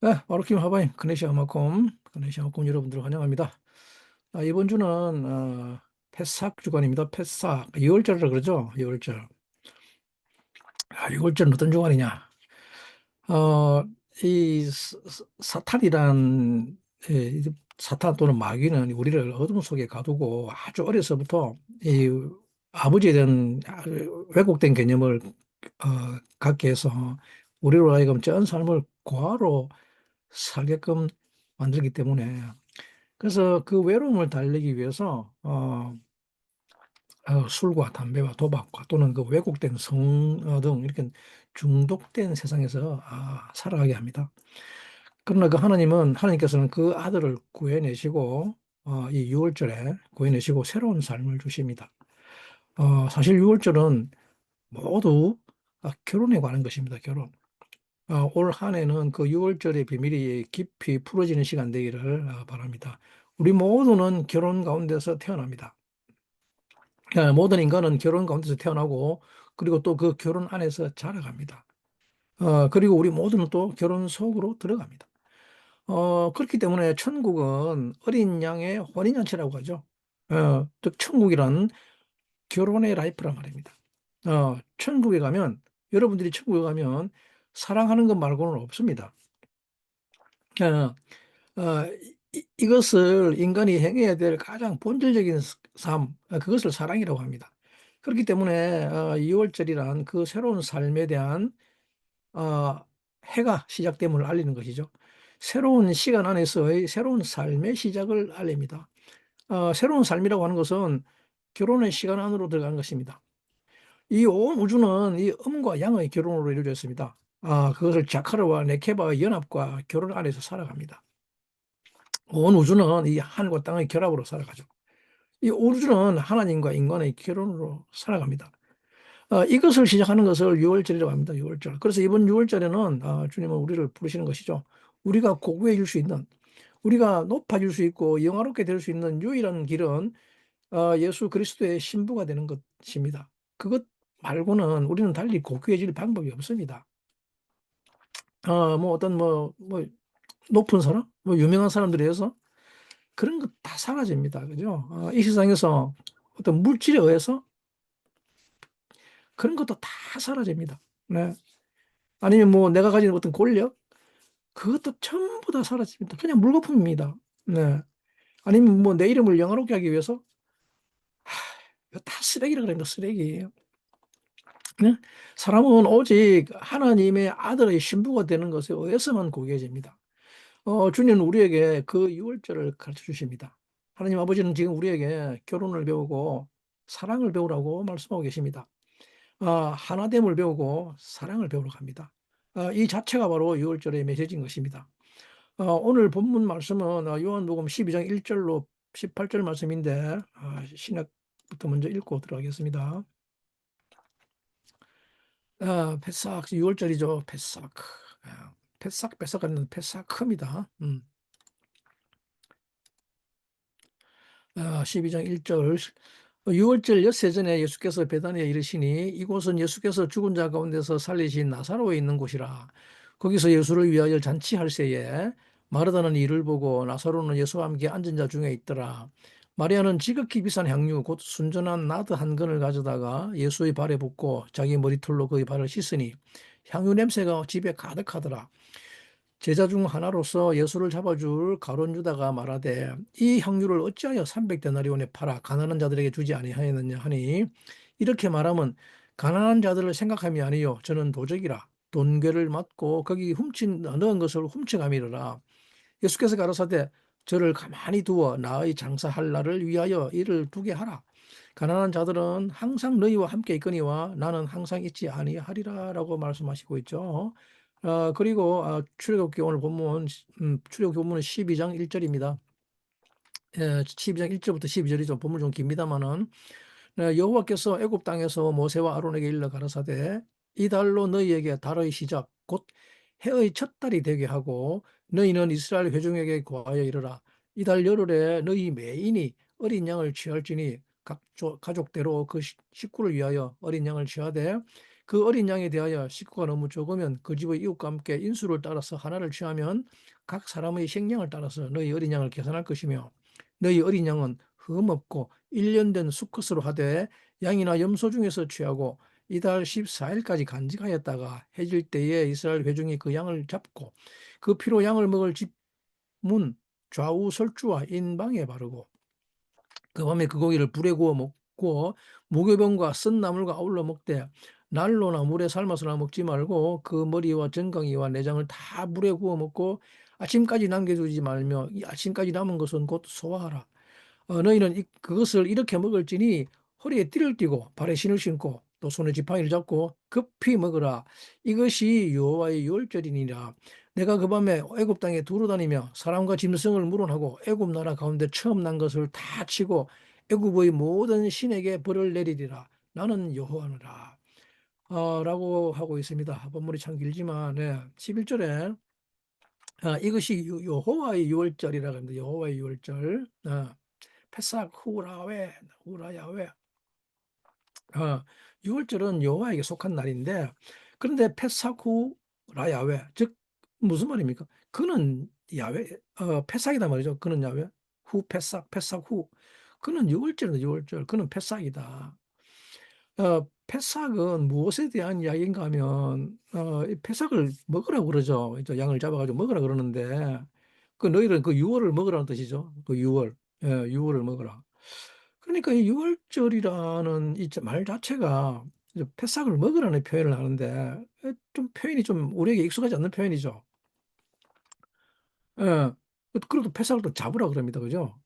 네, 마루킴 하바임, 그네시아마콤 여러분들 환영합니다. 이번 주는 패삭 주간입니다. 패삭, 6월절이라 그러죠. 6월절. 6월절은 어떤 주간이냐? 어, 이 사탄이란 사탄 또는 마귀는 우리를 어둠 속에 가두고 아주 어려서부터 이 아버지에 대한 왜곡된 개념을 갖게 해서 우리로 하여금 전 삶을 고아로 살게끔 만들기 때문에, 그래서 그 외로움을 달래기 위해서 술과 담배와 도박과 또는 그 왜곡된 성 등 이렇게 중독된 세상에서 살아가게 합니다. 그러나 그 하나님께서는 그 아들을 구해내시고 이 유월절에 구해내시고 새로운 삶을 주십니다. 사실 유월절은 모두 결혼에 관한 것입니다. 결혼. 올 한 해는 그 6월절의 비밀이 깊이 풀어지는 시간 되기를 바랍니다. 우리 모두는 결혼 가운데서 태어납니다. 모든 인간은 결혼 가운데서 태어나고, 그리고 또 그 결혼 안에서 자라갑니다. 그리고 우리 모두는 또 결혼 속으로 들어갑니다. 그렇기 때문에 천국은 어린 양의 혼인잔치라고 하죠. 즉 천국이란 결혼의 라이프란 말입니다. 천국에 가면, 여러분들이 천국에 가면 사랑하는 것 말고는 없습니다. 어, 이것을 인간이 행해야 될 가장 본질적인 삶, 그것을 사랑이라고 합니다. 그렇기 때문에 2월절이란 그 새로운 삶에 대한 어, 해가 시작됨을 알리는 것이죠. 새로운 시간 안에서의 새로운 삶의 시작을 알립니다. 새로운 삶이라고 하는 것은 결혼의 시간 안으로 들어간 것입니다. 이 온 우주는 이 음과 양의 결혼으로 이루어져 있습니다. 그것을 자카르와 네케바의 연합과 결혼 안에서 살아갑니다. 온 우주는 이 하늘과 땅의 결합으로 살아가죠. 이 우주는 하나님과 인간의 결혼으로 살아갑니다. 이것을 시작하는 것을 유월절이라고 합니다. 유월절. 그래서 이번 유월절에는 주님은 우리를 부르시는 것이죠. 우리가 고귀해질 수 있는, 우리가 높아질 수 있고 영화롭게 될 수 있는 유일한 길은 예수 그리스도의 신부가 되는 것입니다. 그것 말고는 우리는 달리 고귀해질 방법이 없습니다. 뭐 어떤 높은 사람, 뭐 유명한 사람들에 의해서 그런 것 다 사라집니다. 그죠? 이 세상에서 어떤 물질에 의해서 그런 것도 다 사라집니다. 네. 아니면 뭐 내가 가진 어떤 권력, 그것도 전부 다 사라집니다. 그냥 물거품입니다. 네. 아니면 뭐 내 이름을 영화롭게 하기 위해서, 이거 다 쓰레기라 그럽니다. 쓰레기. 네? 사람은 오직 하나님의 아들의 신부가 되는 것에 의해서만 고귀해집니다. 주님은 우리에게 그 유월절을 가르쳐 주십니다. 하나님 아버지는 지금 우리에게 결혼을 배우고 사랑을 배우라고 말씀하고 계십니다. 하나됨을 배우고 사랑을 배우러 갑니다. 이 자체가 바로 유월절의 메시지인 것입니다. 오늘 본문 말씀은 요한복음 12장 1절로 18절 말씀인데, 신약부터 먼저 읽고 들어가겠습니다. 페삭 6월절이죠. 페삭. 페삭하는 페삭입니다. 12장 1절. 6월절 엿새 전에 예수께서 베다니에 이르시니 이곳은 예수께서 죽은 자 가운데서 살리신 나사로에 있는 곳이라. 거기서 예수를 위하여 잔치할 새에 마르다는 이를 보고 나사로는 예수와 함께 앉은 자 중에 있더라. 마리아는 지극히 비싼 향유 곧 순전한 나드 한 근을 가져다가 예수의 발에 붓고 자기 머리털로 그의 발을 씻으니 향유 냄새가 집에 가득하더라. 제자 중 하나로서 예수를 잡아줄 가룟 유다가 말하되 이 향유를 어찌하여 300데나리온에 팔아 가난한 자들에게 주지 아니하였느냐 하니, 이렇게 말하면 가난한 자들을 생각함이 아니요 저는 도적이라 돈괴를 맞고 거기 넣은 것을 훔쳐가미르라. 예수께서 가라사대 저를 가만히 두어 나의 장사할 날을 위하여 이를 두게 하라. 가난한 자들은 항상 너희와 함께 있거니와 나는 항상 있지 아니하리라라고 말씀하시고 있죠. 그리고 출애굽기 오늘 본문, 출애굽기 본문은 12장 1절입니다. 12장 1절부터 12절이죠. 본문 좀 깁니다만은, 여호와께서 애굽 땅에서 모세와 아론에게 일러 가라사대 이 달로 너희에게 달의 시작 곧 해의 첫 달이 되게 하고 너희는 이스라엘 회중에게 고하여 이르라. 이 달 열흘에 너희 매인이 어린 양을 취할지니 각 가족대로 그 식구를 위하여 어린 양을 취하되 그 어린 양에 대하여 식구가 너무 적으면 그 집의 이웃과 함께 인수를 따라서 하나를 취하면 각 사람의 생량을 따라서 너희 어린 양을 계산할 것이며 너희 어린 양은 흠없고 1년 된 수컷으로 하되 양이나 염소 중에서 취하고 이달 14일까지 간직하였다가 해질 때에 이스라엘 회중이 그 양을 잡고 그 피로 양을 먹을 집 문 좌우 설주와 인방에 바르고 그 밤에 그 고기를 불에 구워 먹고 무교병과 쓴 나물과 아울러 먹되 난로나 물에 삶아서나 먹지 말고 그 머리와 정강이와 내장을 다 물에 구워 먹고 아침까지 남겨두지 말며 이 아침까지 남은 것은 곧 소화하라. 너희는 그것을 이렇게 먹을지니 허리에 띠를 띠고 발에 신을 신고 또 손에 지팡이를 잡고 급히 먹으라. 이것이 여호와의 유월절이니라. 내가 그 밤에 애굽 땅에 두루 다니며 사람과 짐승을 물어하고 애굽 나라 가운데 처음 난 것을 다 치고 애굽의 모든 신에게 벌을 내리리라. 나는 여호와노라. 라고 하고 있습니다. 본문이 참 길지만 11절에 이것이 여호와의 유월절이라고 합니다. 여호와의 유월절. 페삭 후라웨 후라야웨. 6월절은 여호와에게 속한 날인데 그런데 페삭 후라야웨 즉 무슨 말입니까? 그는 야웨 페삭이다 말이죠. 그는 야웨 후 페삭 후 그는 6월절이다 6월절 그는 페삭이다. 페삭은 무엇에 대한 이야기인가 하면 이 페삭을 먹으라고 그러죠. 이제 양을 잡아가지고 먹으라 그러는데 그 너희는 그 6월을 먹으라는 뜻이죠. 그 6월 6월을 먹으라. 그러니까 이 유월절이라는 이 말 자체가 이제 패싹을 먹으라는 표현을 하는데 좀 표현이 좀 우리에게 익숙하지 않는 표현이죠. 예. 그래도 패싹을 또 잡으라 그럽니다. 그죠?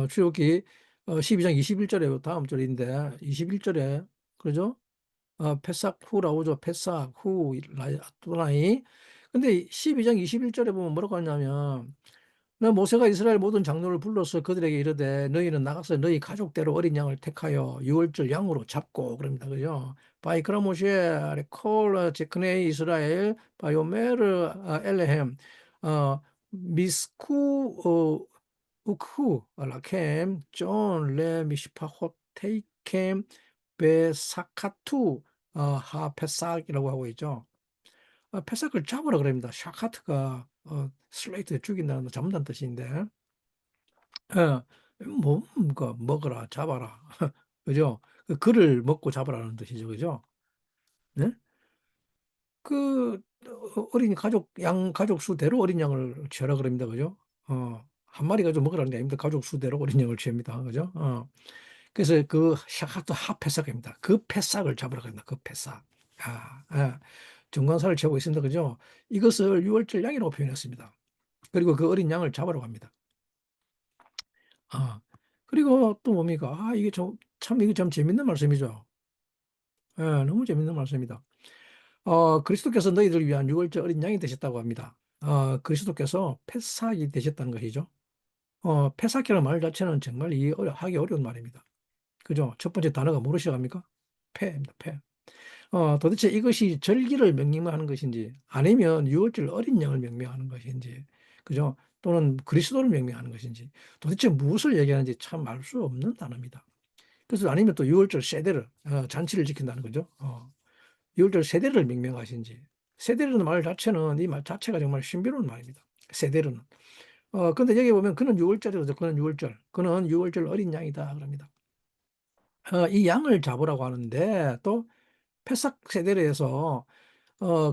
출애굽기 12장 21절에 다음 절인데 21절에 그죠? 패싹 후 나오죠. 패싹 후 또라이. 근데 12장 21절에 보면 뭐라고 하냐면 나 모세가 이스라엘 모든 장로를 불러서 그들에게 이르되 너희는 나가서 너희 가족대로 어린 양을 택하여 유월절 양으로 잡고 그럽니다. 그죠? 바이크라 모시에 레콜 제크네 이스라엘 바요메르 엘레헴 미스쿠 우크 라켐 존 레 미시파호 테이켐 베사카투 하페삭이라고 하고 있죠. 페삭을 잡으라 그럽니다. 샤카트가 슬레이트에 죽인다는 잡는다는 뜻인데 그 먹어라 잡아라 그죠? 그 그를 먹고 잡으라는 뜻이죠. 그죠? 네? 그 어린 가족 양 가족 수대로 어린 양을 취하라 그럽니다. 그죠? 한 마리 가지고 먹으라는 게 아닙니다. 가족 수대로 어린 양을 취합니다. 그죠? 그래서 그 샤카트 하페삭입니다. 그 패삭을 잡으라 그럽니다. 그 패삭. 정관사를 채우고 있습니다. 그죠? 이것을 유월절 양이라고 표현했습니다. 그리고 그 어린 양을 잡으러 갑니다. 그리고 또 뭡니까? 이게 참 이게 참 재밌는 말씀이죠. 너무 재밌는 말씀입니다. 그리스도께서 너희들을 위한 유월절 어린 양이 되셨다고 합니다. 그리스도께서 패삭이 되셨다는 것이죠. 패삭이라는 말 자체는 정말 하기 어려운 말입니다. 그죠? 첫 번째 단어가 뭐로 시작합니까? 패입니다. 패. 도대체 이것이 절기를 명령하는 것인지 아니면 유월절 어린 양을 명명하는 것인지 그죠? 또는 그리스도를 명명하는 것인지 도대체 무엇을 얘기하는지 참 알 수 없는 단어입니다. 그래서 아니면 또 유월절 세대를 잔치를 지킨다는 거죠. 유월절 세대를 명명하신지 세대라는 말 자체는 이 말 자체가 정말 신비로운 말입니다. 세대로는. 근데 여기 보면 그는 유월절이죠. 그는 유월절. 그는 유월절 어린 양이다 그럽니다. 이 양을 잡으라고 하는데 또 패삭 세대를 해서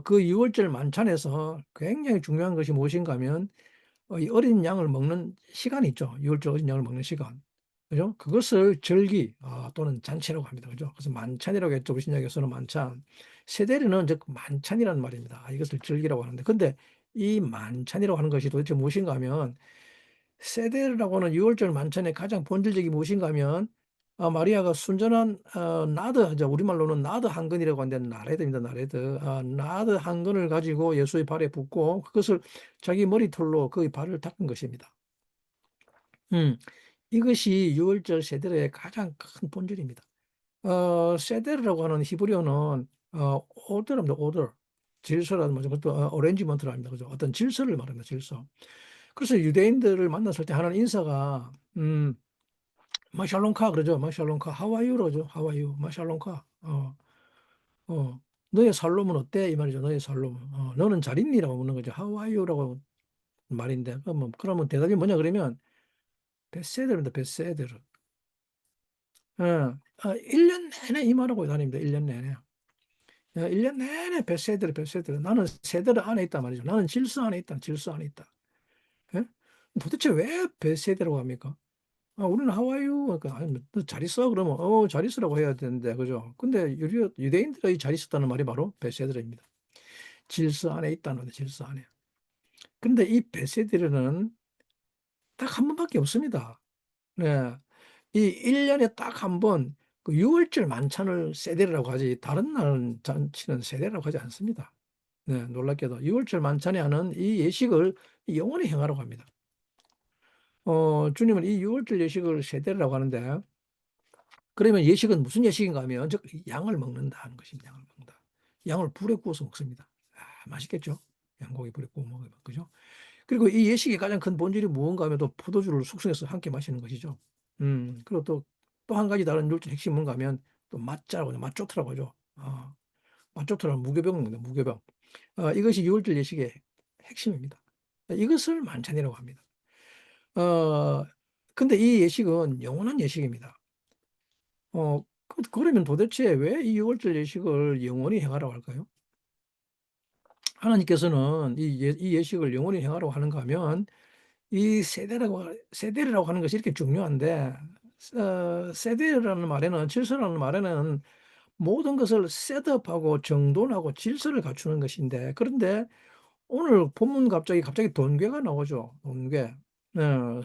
그 유월절 만찬에서 굉장히 중요한 것이 무엇인가 하면 이 어린 양을 먹는 시간이 있죠. 유월절 어린 양을 먹는 시간. 그죠? 그것을 절기 또는 잔치라고 합니다. 그죠? 그래서 만찬이라고 했죠. 우리 신약에서는 만찬. 세대리는 즉 만찬이라는 말입니다. 이것을 절기라고 하는데 근데 이 만찬이라고 하는 것이 도대체 무엇인가 하면 세대라고 하는 유월절 만찬의 가장 본질적이 무엇인가 하면 마리아가 순전한 나드 이제 우리말로는 나드 한 근이라고 하는데 나레드입니다. 나레드. 나드 한 근을 가지고 예수의 발에 붓고 그것을 자기 머리털로 그의 발을 닦은 것입니다. 이것이 유월절 세대의 가장 큰 본질입니다. 세데르라고 하는 히브리어는 오더랍니다. 오더. 질서라는 말이죠. 그것도 어레인지먼트라 합니다. 그죠? 어떤 질서를 말합니다. 질서. 그래서 유대인들을 만났을 때 하는 인사가 마샬롬카 그러죠. 마샬롬카 하와이유로 그러죠. 하와이유 마샬롬카. 어. 너의 살롬은 어때? 이 말이죠. 너의 살롬. 너는 잘 있니라고 묻는 거죠. How are you라고 말인데. 그러면 대답이 뭐냐 그러면 베세드입니다. 베세드르. 1년 내내 이 말하고 다닙니다. 1년 내내. 1년 내내 베세드르, 베세드르. 나는 세드르 안에 있단 말이죠. 나는 질서 안에 있다. 질서 안에 있다. 예? 도대체 왜 베세드라고 합니까? 우리는 하와이유, 그러니까, 아니, 너잘 있어? 그러면, 잘 있으라고 해야 되는데, 그죠? 근데 유대인들의 잘 있었다는 말이 바로 베세드르입니다. 질서 안에 있다는 거죠, 질서 안에. 근데 이 베세드르는 딱 한 번밖에 없습니다. 네. 이 1년에 딱 한 번, 그 6월절 만찬을 세데르라고 하지, 다른 날 잔치는 세데르라고 하지 않습니다. 네, 놀랍게도 6월절 만찬에 하는 이 예식을 영원히 행하라고 합니다. 주님은 이 6월절 예식을 세데르라고 하는데, 그러면 예식은 무슨 예식인가 하면, 즉, 양을 먹는다 하는 것입니다. 양을 먹는다. 양을 불에 구워서 먹습니다. 맛있겠죠? 양고기 불에 구워 먹으면, 그죠? 그리고 이 예식의 가장 큰 본질이 무언가 하면 또 포도주를 숙성해서 함께 마시는 것이죠. 그리고 또 한 가지 다른 율제 핵심 뭔가 하면 또 맛자라고 하죠. 맛좋더라고 하죠. 맛좋더라고 무교병입니다. 무교병. 이것이 유월절 예식의 핵심입니다. 이것을 만찬이라고 합니다. 근데 이 예식은 영원한 예식입니다. 그러면 도대체 왜 이 유월절 예식을 영원히 행하라고 할까요? 하나님께서는 이 예식을 영원히 행하라고 하는가 하면 이 세대라고 하는 것이 이렇게 중요한데, 세대라는 말에는, 질서라는 말에는 모든 것을 셋업하고 정돈하고 질서를 갖추는 것인데, 그런데 오늘 본문 갑자기 돈괴가 나오죠. 돈괴.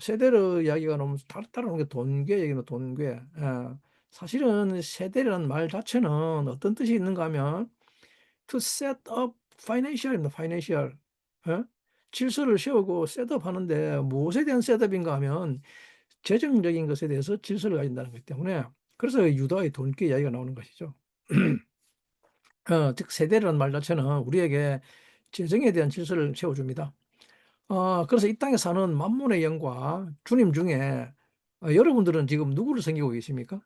세대르 이야기가 너무 따르는 게 돈괴 얘기는 돈괴. 사실은 세대라는 말 자체는 어떤 뜻이 있는가 하면 to set up financial입니다. financial. 예? 질서를 세우고 셋업하는데 무엇에 대한 셋업인가 하면 재정적인 것에 대해서 질서를 가진다는 것이기 때문에 그래서 유다의 돈귀 이야기가 나오는 것이죠. 즉 세대라는 말 자체는 우리에게 재정에 대한 질서를 세워줍니다. 그래서 이 땅에 사는 만몬의 영과 주님 중에 여러분들은 지금 누구를 섬기고 계십니까?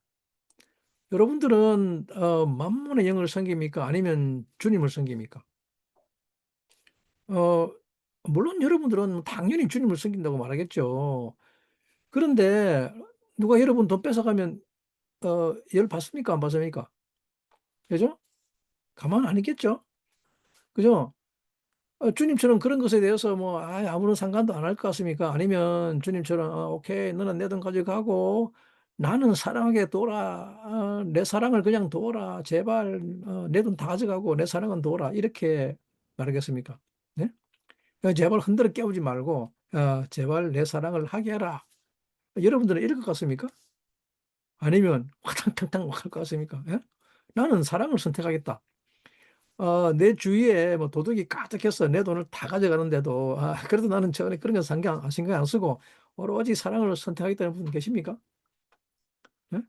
여러분들은 만몬의 영을 섬깁니까? 아니면 주님을 섬깁니까? 어, 물론 여러분들은 당연히 주님을 섬긴다고 말하겠죠. 그런데 누가 여러분 돈 뺏어가면 열 받습니까? 안 받습니까? 그죠? 가만 안 있겠죠? 그죠? 주님처럼 그런 것에 대해서 뭐 아무런 상관도 안 할 것 같습니까? 아니면 주님처럼 오케이 너는 내 돈 가져가고 나는 사랑하게 둬라. 내 사랑을 그냥 둬라. 제발 내 돈 다 가져가고 내 사랑은 둬라. 이렇게 말하겠습니까? 네? 제발 흔들어 깨우지 말고 제발 내 사랑을 하게 해라. 여러분들은 이럴 것 같습니까? 아니면 화탕탕탕 할 것 같습니까? 예? 나는 사랑을 선택하겠다. 내 주위에 뭐 도둑이 가득해서 내 돈을 다 가져가는데도 그래도 나는 전에 그런 거 신경 안 쓰고 오로지 사랑을 선택하겠다는 분 계십니까? 예?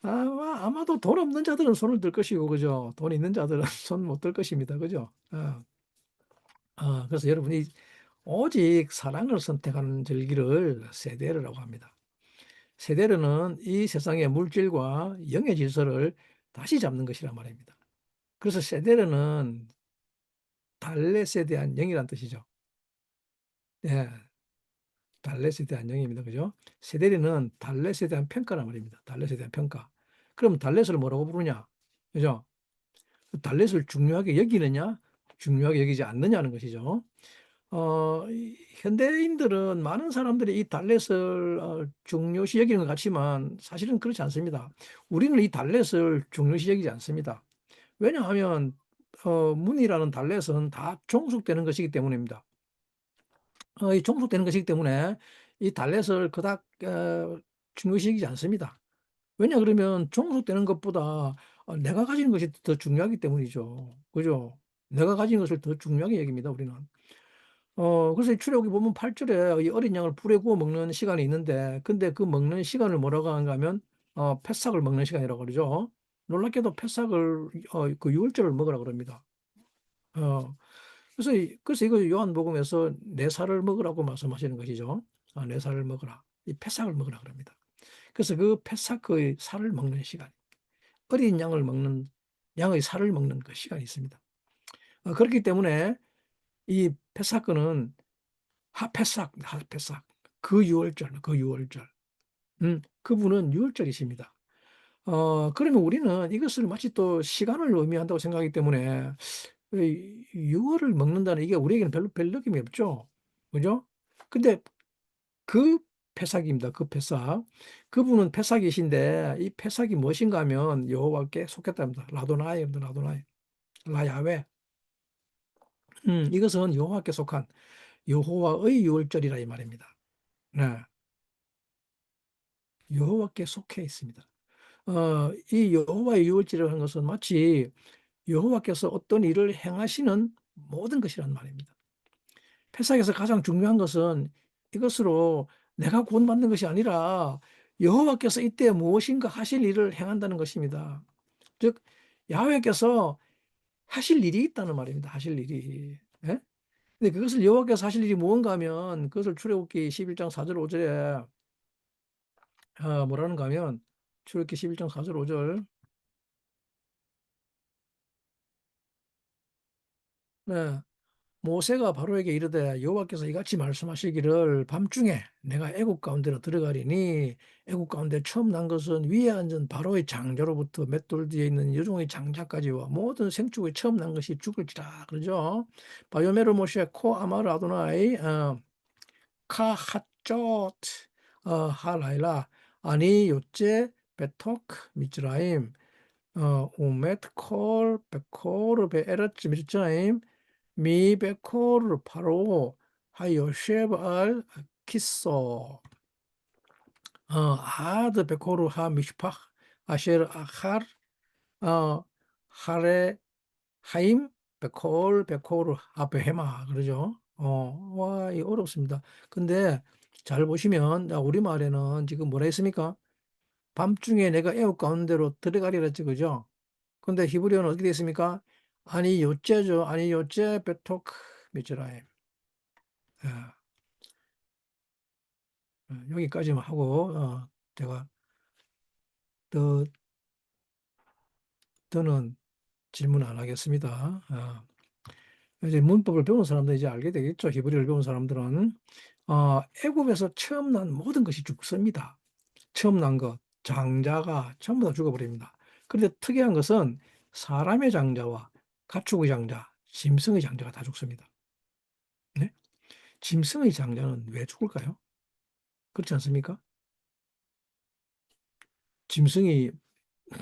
아마도 돈 없는 자들은 손을 들 것이고 그죠? 돈 있는 자들은 손 못 들 것입니다. 그죠? 그래서 여러분이 오직 사랑을 선택하는 절기를 세대르라고 합니다. 세대르는 이 세상의 물질과 영의 질서를 다시 잡는 것이란 말입니다. 그래서 세대르는 달렛에 대한 영이란 뜻이죠. 예, 달렛에 대한 영입니다. 그죠? 세대리는 달렛에 대한 평가란 말입니다. 달렛에 대한 평가. 그럼 달렛을 뭐라고 부르냐? 그죠? 달렛을 중요하게 여기느냐? 중요하게 여기지 않느냐는 것이죠. 현대인들은 많은 사람들이 이 달렛을 중요시 여기는 것 같지만 사실은 그렇지 않습니다. 우리는 이 달렛을 중요시 여기지 않습니다. 왜냐하면 문이라는 달렛은 다 종속되는 것이기 때문입니다. 이 종속되는 것이기 때문에 이 달렛을 그닥 중요시 여기지 않습니다. 왜냐 그러면 종속되는 것보다 내가 가지는 것이 더 중요하기 때문이죠. 그죠? 내가 가진 것을 더 중요하게 여깁니다, 우리는. 그래서 출애굽기 보면 8절에 이 어린 양을 불에 구워 먹는 시간이 있는데, 근데 그 먹는 시간을 뭐라고 하는가 하면, 패삭을 먹는 시간이라고 그러죠. 놀랍게도 패삭을, 그 유월절을 먹으라 그럽니다. 어, 그래서 이거 요한복음에서 네 살을 먹으라고 말씀하시는 것이죠. 네 살을 먹으라. 이 패삭을 먹으라 그럽니다. 그래서 그 패삭 그 살을 먹는 시간, 어린 양을 먹는 양의 살을 먹는 그 시간이 있습니다. 그렇기 때문에 이 패사건은 하패삭 그 유월절 그분은 유월절이십니다. 그러면 우리는 이것을 마치 또 시간을 의미한다고 생각하기 때문에 6월을 먹는다는 이게 우리에게는 별로 별 느낌이 없죠. 그죠? 근데 그 패삭입니다. 그 패삭. 그분은 패삭이신데 이 패삭이 무엇인가 하면 여호와께 속했답니다. 라도나이입니다. 라도나이. 라야외. 이것은 여호와께 속한 여호와의 유월절이라 이 말입니다. 네. 여호와께 속해 있습니다. 이 여호와의 유월절이라는 것은 마치 여호와께서 어떤 일을 행하시는 모든 것이란 말입니다. 패삭에서 가장 중요한 것은 이것으로 내가 구원받는 것이 아니라 여호와께서 이때 무엇인가 하실 일을 행한다는 것입니다. 즉 야훼께서 하실 일이 있다는 말입니다. 하실 일이. 예? 근데 그것을 여호와께서 하실 일이 무언가 하면 그것을 출애굽기 11장 4절 5절에 뭐라는가 하면 출애굽기 11장 4절 5절 네. 모세가 바로에게 이르되 여호와께서 이같이 말씀하시기를 밤중에 내가 애국 가운데로 들어가리니 애국 가운데 처음 난 것은 위에 앉은 바로의 장자로부터 맷돌 뒤에 있는 여종의 장자까지와 모든 생축의 처음 난 것이 죽을지라 그러죠. 바요메르 모시에 코 아마르 아도나이 카 핫조트 하라일라 아니 요째 베토크 미즈라임 오메트 콜 베코르 베에르츠 미르자임 미베코르 바로 하요셰브 알 키소 아드 베코르 하 미슈파 아셰르 아칼 하레 하임 베코르 아베헤마 그러죠. 와, 이 어렵습니다. 근데 잘 보시면 우리말에는 지금 뭐라 했습니까? 밤중에 내가 애국 가운데로 들어가리라 했지, 그죠? 근데 히브리어는 어떻게 되어 있습니까? 아니 요째죠. 아니 요째 베토크 미즈라임. 예, 여기까지만 하고 제가 더 더는 질문 안 하겠습니다. 이제 문법을 배운 사람들 이제 알게 되겠죠. 히브리어를 배운 사람들은 애굽에서 처음 난 모든 것이 죽습니다. 처음 난 것, 장자가 전부 다 죽어버립니다. 그런데 특이한 것은 사람의 장자와 가축의 장자, 짐승의 장자가 다 죽습니다. 네? 짐승의 장자는 왜 죽을까요? 그렇지 않습니까? 짐승이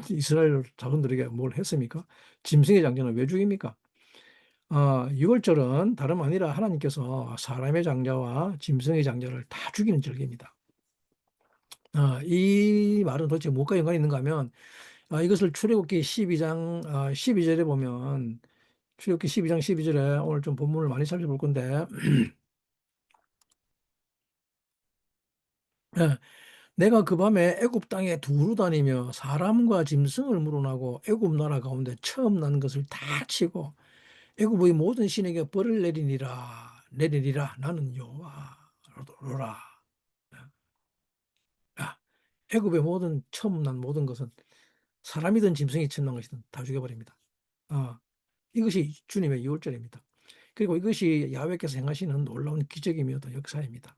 이스라엘 자손들에게 뭘 했습니까? 짐승의 장자는 왜 죽입니까? 6월절은 다름 아니라 하나님께서 사람의 장자와 짐승의 장자를 다 죽이는 절기입니다. 이 말은 도대체 무엇과 연관이 있는가 하면 이것을 출애굽기 12장 12절에 보면 출애굽기 12장 12절에 오늘 좀 본문을 많이 살펴볼 건데 예, 내가 그 밤에 애굽 땅에 두루 다니며 사람과 짐승을 물어나고 애굽 나라 가운데 처음 난 것을 다 치고 애굽의 모든 신에게 벌을 내리리라 나는 여호와로라. 애굽의 모든 처음 난 모든 것은 사람이든 짐승이 처음 난 것이든 다 죽여버립니다. 이것이 주님의 유월절입니다. 그리고 이것이 야훼께서 행하시는 놀라운 기적이며 또 역사입니다.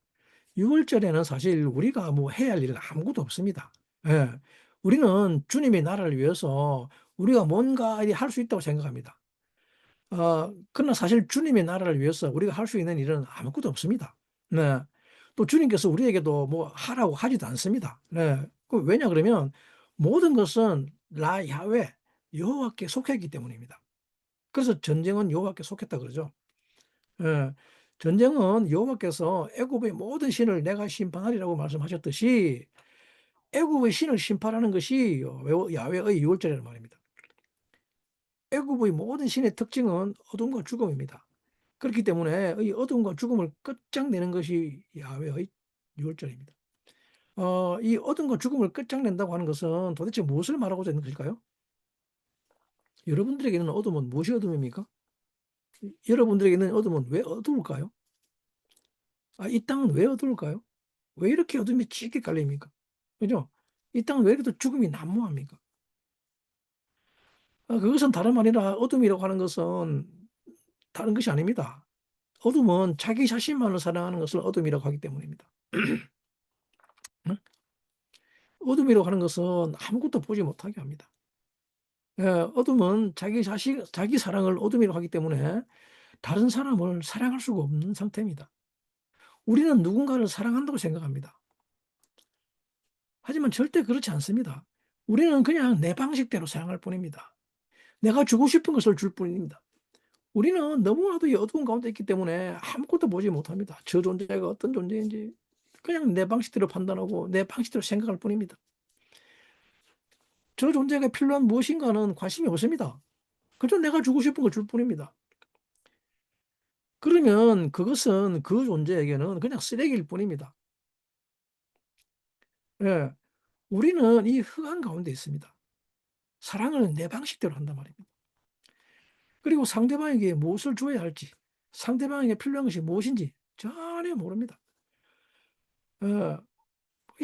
유월절에는 사실 우리가 뭐 해야 할 일은 아무것도 없습니다. 예. 우리는 주님의 나라를 위해서 우리가 뭔가 할 수 있다고 생각합니다. 그러나 사실 주님의 나라를 위해서 우리가 할 수 있는 일은 아무것도 없습니다. 네. 또 주님께서 우리에게도 뭐 하라고 하지도 않습니다. 네. 왜냐 그러면 모든 것은 라 야훼 여호와께 속했기 때문입니다. 그래서 전쟁은 여호와께 속했다 그러죠. 예. 전쟁은 여호와께서 애굽의 모든 신을 내가 심판하리라고 말씀하셨듯이 애굽의 신을 심판하는 것이 야훼의 유월절이라는 말입니다. 애굽의 모든 신의 특징은 어둠과 죽음입니다. 그렇기 때문에 이 어둠과 죽음을 끝장내는 것이 야훼의 유월절입니다. 이 어둠과 죽음을 끝장낸다고 하는 것은 도대체 무엇을 말하고자 하는 것일까요? 여러분들에게는 어둠은 무엇이 어둠입니까? 여러분들에게는 어둠은 왜 어두울까요? 이 땅은 왜 어두울까요? 왜 이렇게 어둠이 짙게 깔립니까? 그죠? 이 땅은 왜 이렇게 죽음이 난무합니까? 그것은 다름 아니라 어둠이라고 하는 것은 다른 것이 아닙니다. 어둠은 자기 자신만을 사랑하는 것을 어둠이라고 하기 때문입니다. 응? 어둠이라고 하는 것은 아무것도 보지 못하게 합니다. 예, 어둠은 자기 사랑을 어둠이라고 하기 때문에 다른 사람을 사랑할 수가 없는 상태입니다. 우리는 누군가를 사랑한다고 생각합니다. 하지만 절대 그렇지 않습니다. 우리는 그냥 내 방식대로 사랑할 뿐입니다. 내가 주고 싶은 것을 줄 뿐입니다. 우리는 너무나도 이 어두운 가운데 있기 때문에 아무것도 보지 못합니다. 저 존재가 어떤 존재인지 그냥 내 방식대로 판단하고 내 방식대로 생각할 뿐입니다. 저 존재가 필요한 무엇인가는 관심이 없습니다. 그저 내가 주고 싶은 걸 줄 뿐입니다. 그러면 그것은 그 존재에게는 그냥 쓰레기일 뿐입니다. 예, 우리는 이 흑암 가운데 있습니다. 사랑을 내 방식대로 한단 말입니다. 그리고 상대방에게 무엇을 줘야 할지, 상대방에게 필요한 것이 무엇인지 전혀 모릅니다.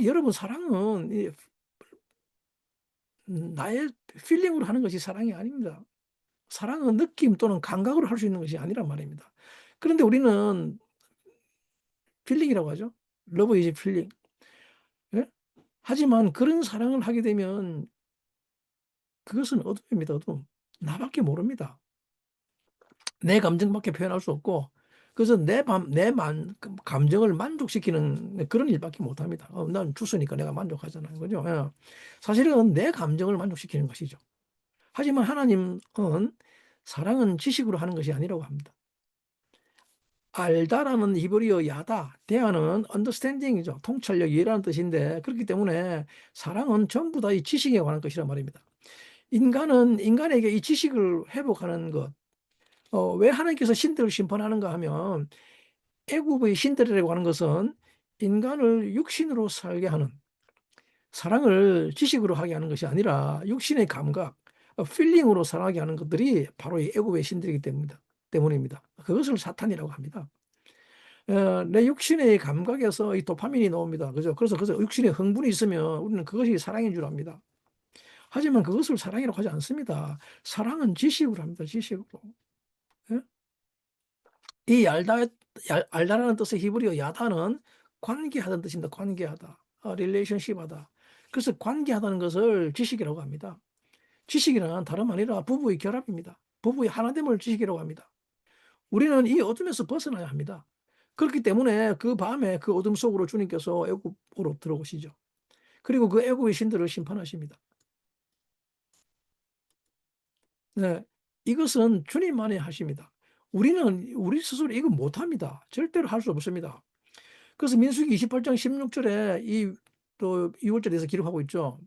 여러분, 사랑은 나의 필링으로 하는 것이 사랑이 아닙니다. 사랑은 느낌 또는 감각으로 할 수 있는 것이 아니란 말입니다. 그런데 우리는 필링이라고 하죠. 러브 이즈 필링. 예? 하지만 그런 사랑을 하게 되면 그것은 어둠입니다. 어둠. 나밖에 모릅니다. 내 감정밖에 표현할 수 없고 그래서 감정을 만족시키는 그런 일밖에 못합니다. 난 주스니까 내가 만족하잖아요. 그죠? 예. 사실은 내 감정을 만족시키는 것이죠. 하지만 하나님은 사랑은 지식으로 하는 것이 아니라고 합니다. 알다라는 히브리어 야다, 대하는 understanding이죠. 통찰력, 이해라는 뜻인데 그렇기 때문에 사랑은 전부 다 이 지식에 관한 것이란 말입니다. 인간은 인간에게 이 지식을 회복하는 것, 왜 하나님께서 신들을 심판하는가 하면 애굽의 신들이라고 하는 것은 인간을 육신으로 살게 하는 사랑을 지식으로 하게 하는 것이 아니라 육신의 감각, 필링으로 살아가게 하는 것들이 바로 이 애굽의 신들이기 때문입니다. 그것을 사탄이라고 합니다. 내 육신의 감각에서 이 도파민이 나옵니다. 그죠? 그래서 육신에 흥분이 있으면 우리는 그것이 사랑인 줄 압니다. 하지만 그것을 사랑이라고 하지 않습니다. 사랑은 지식으로 합니다. 지식으로. 예? 이 알다라는 뜻의 히브리어 야다는 관계하다는 뜻입니다. 관계하다. 릴레이션십하다. 그래서 관계하다는 것을 지식이라고 합니다. 지식이란 다름 아니라 부부의 결합입니다. 부부의 하나됨을 지식이라고 합니다. 우리는 이 어둠에서 벗어나야 합니다. 그렇기 때문에 그 밤에 그 어둠 속으로 주님께서 애굽으로 들어오시죠. 그리고 그 애굽의 신들을 심판하십니다. 네, 이것은 주님만이 하십니다. 우리는 우리 스스로 이거 못합니다. 절대로 할 수 없습니다. 그래서 민수기 28장 16절에 또 2월절에서 기록하고 있죠.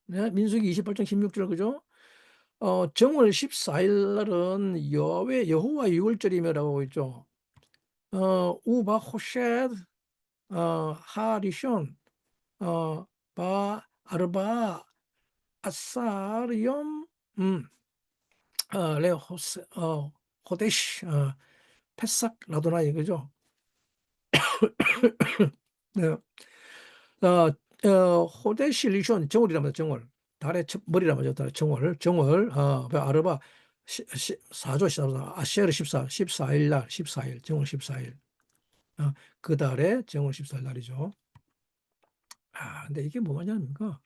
네, 민수기 28장 16절 그죠? 정월 14일 날은 여호와 6월절이며라고 하고 있죠. 우바 호셋 하리숀 바 아르바 아사리엄 레호세 호데시 패삭 라도나이 그죠? 네. 호데시 리숀 정월이라면 정월 달의 머리라 말이죠. 달의 정월 아르바 4조 14 아시에르 14일 날 14일 정월 14일 그 달에 정월 14일 날이죠. 근데 이게 뭐냐니까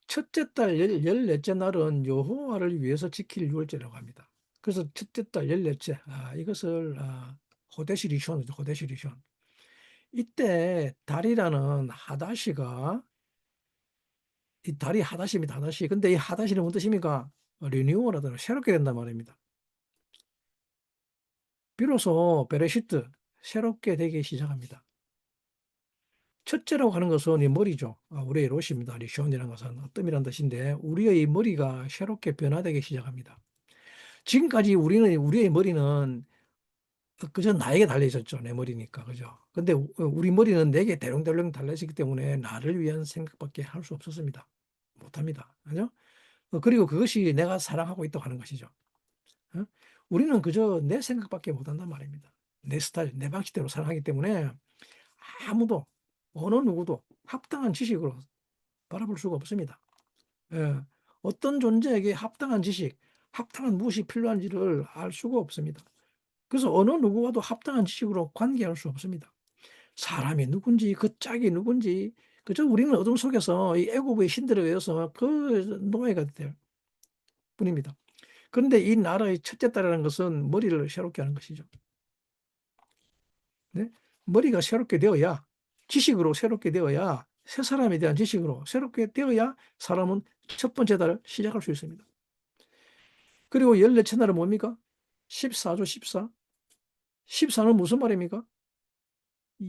첫째 달 14째 날은 여호와를 위해서 지킬 유월절이라고 합니다. 그래서 첫째 달 14째 이것을 호데시 리숀이죠. 호데시 리숀. 이때 달이라는 하다시가 이 달이 하다시입니다. 하다시. 근데 이 하다시는 무슨 뜻입니까? 리뉴얼 하다 새롭게 된단 말입니다. 비로소 베레시트 새롭게 되기 시작합니다. 첫째라고 하는 것은 이 머리죠. 우리의 롯입니다. 리션이라는 것은 어뜸이라는 뜻인데 우리의 머리가 새롭게 변화되기 시작합니다. 지금까지 우리의 머리는 그저 나에게 달려 있었죠. 내 머리니까. 그죠? 근데 우리 머리는 내게 대롱대롱 달려 있기 때문에 나를 위한 생각밖에 할 수 없었습니다. 못합니다. 그죠? 그리고 그것이 내가 사랑하고 있다고 하는 것이죠. 우리는 그저 내 생각밖에 못한단 말입니다. 내 스타일, 내 방식대로 사랑하기 때문에 아무도 어느 누구도 합당한 지식으로 바라볼 수가 없습니다. 예. 어떤 존재에게 합당한 지식, 합당한 무엇이 필요한지를 알 수가 없습니다. 그래서 어느 누구와도 합당한 지식으로 관계할 수 없습니다. 사람이 누군지 그 짝이 누군지 그저 우리는 어둠 속에서 이 애고부의 신들에 의해서 그 노예가 될 뿐입니다. 그런데 이 나라의 첫째 딸이라는 것은 머리를 새롭게 하는 것이죠. 네? 머리가 새롭게 되어야 지식으로 새롭게 되어야 새 사람에 대한 지식으로 새롭게 되어야 사람은 첫 번째 달을 시작할 수 있습니다. 그리고 14째 날은 뭡니까? 14죠, 14. 14는 무슨 말입니까?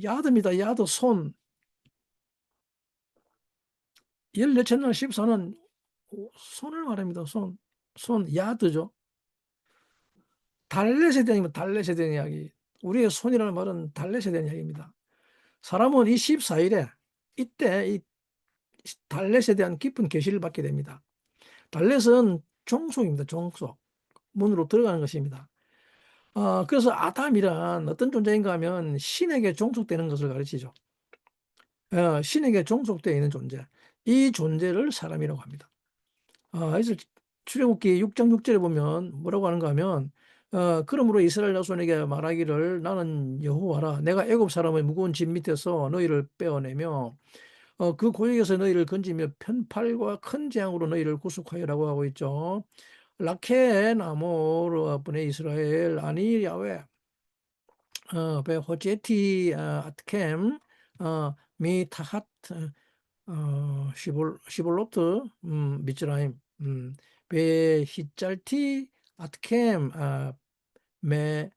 야드입니다. 야드, 손. 14째 날 14는 손을 말합니다. 손. 손, 야드죠. 달렛에 대한, 달렛에 대한 이야기. 우리의 손이라는 말은 달렛에 대한 이야기입니다. 사람은 이 14일에 이때 이 달렛에 대한 깊은 계시를 받게 됩니다. 달렛은 종속입니다. 종속. 문으로 들어가는 것입니다. 그래서 아담이란 어떤 존재인가 하면 신에게 종속되는 것을 가르치죠. 신에게 종속되어 있는 존재. 이 존재를 사람이라고 합니다. 그래서 출애굽기 6장 6절에 보면 뭐라고 하는가 하면 그러므로 이스라엘 자손에게 말하기를 나는 여호와라 내가 애굽 사람의 무거운 짐 밑에서 너희를 빼어내며 그 고역에서 너희를 건지며 편팔과 큰 재앙으로 너희를 구속하여라고 하고 있죠. 라켄 아모르 분의 이스라엘 아니 야외 베 호제티 아트캠 미 타하트 시볼로트 미츠라임 베 히짤티 아트캠 메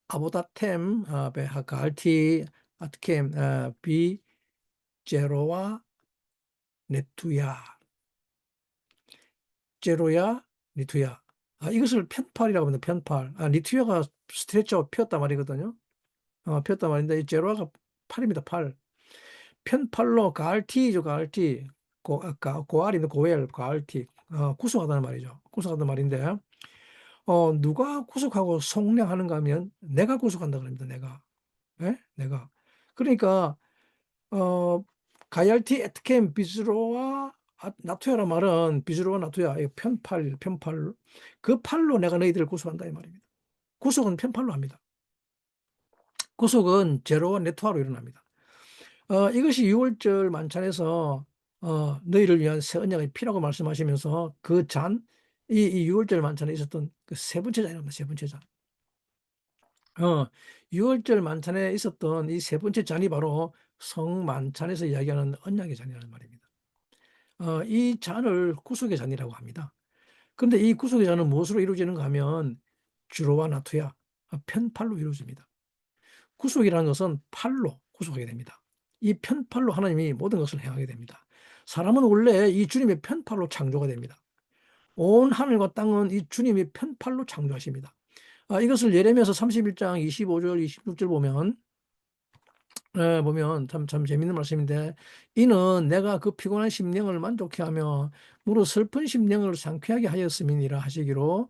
아보다템 베 하갈티 아트캠 비 제로와 네투야 제로야 니투야 이것을 편팔이라고 합니다. 편팔. 니투야가 스트레쳐 폈단 말이거든요. 폈단 말인데 이 제로가 팔입니다. 팔. 편팔로 가을티죠. 가을티. 고알인데 고엘 가을티. 구속하다는 말이죠. 구속하다는 말인데 누가 구속하고 속량하는가 하면 내가 구속한다 그럽니다. 내가. 예? 내가. 그러니까 가얄티 에트켐 비즈로와 나투야란 말은 비즈로와 나투야 편팔 그 팔로 내가 너희들을 구속한다 이 말입니다. 구속은 편팔로 합니다. 구속은 제로와 네투아로 일어납니다. 이것이 6월절 만찬에서 너희를 위한 새 언약의 피라고 말씀하시면서 그 잔, 이 6월절 만찬에 있었던 그 세 번째 잔입니다. 세 번째 잔. 6월절 만찬에 있었던 이 세 번째 잔이 바로 성만찬에서 이야기하는 언약의 잔이라는 말입니다. 이 잔을 구속의 잔이라고 합니다. 그런데 이 구속의 잔은 무엇으로 이루어지는가 하면 주로와 나투야, 편팔로 이루어집니다. 구속이라는 것은 팔로 구속하게 됩니다. 이 편팔로 하나님이 모든 것을 행하게 됩니다. 사람은 원래 이 주님의 편팔로 창조가 됩니다. 온 하늘과 땅은 이 주님이 편팔로 창조하십니다. 이것을 예레미야서 31장 25절 26절 보면 참 재밌는 말씀인데 이는 내가 그 피곤한 심령을 만족케 하며 무릇 슬픈 심령을 상쾌하게 하였음이니라 하시기로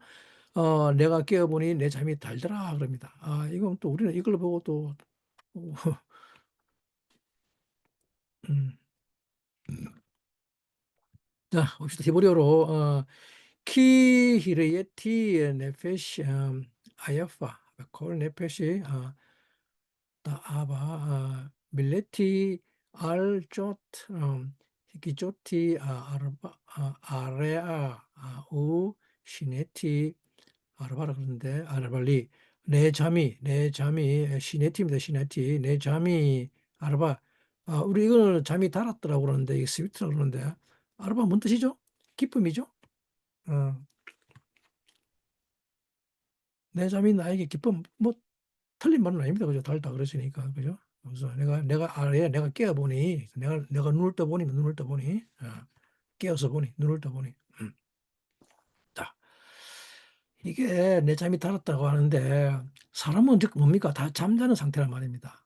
내가 깨어보니 내 잠이 달더라 그럽니다. 이건 또 우리는 이걸 보고 또 음. 자, 봅시다. 히브리어로 키 히르예티 네페시 아야파 콜 네페시 아바 밀레티 알조트 히키조티 아르바 아레아 우 시네티 아르바라 그러는데 아르발리 내 잠이 시네티입니다. 시네티 내 잠이 아르바 우리 이거는 잠이 달았더라고 그러는데 이게 스위트라고 그러는데 아르바 뭔 뜻이죠? 기쁨이죠? 어, 내 잠이 나에게 기쁨 뭐 틀린 말은 아닙니다. 그죠? 달다 그랬으니까 그죠? 그래서 내가 깨어 보니 내가 눈을 떠 보니 깨어서 보니 눈을 떠 보니 자 이게 내 잠이 달았다고 하는데 사람은 즉 뭡니까? 다 잠자는 상태란 말입니다.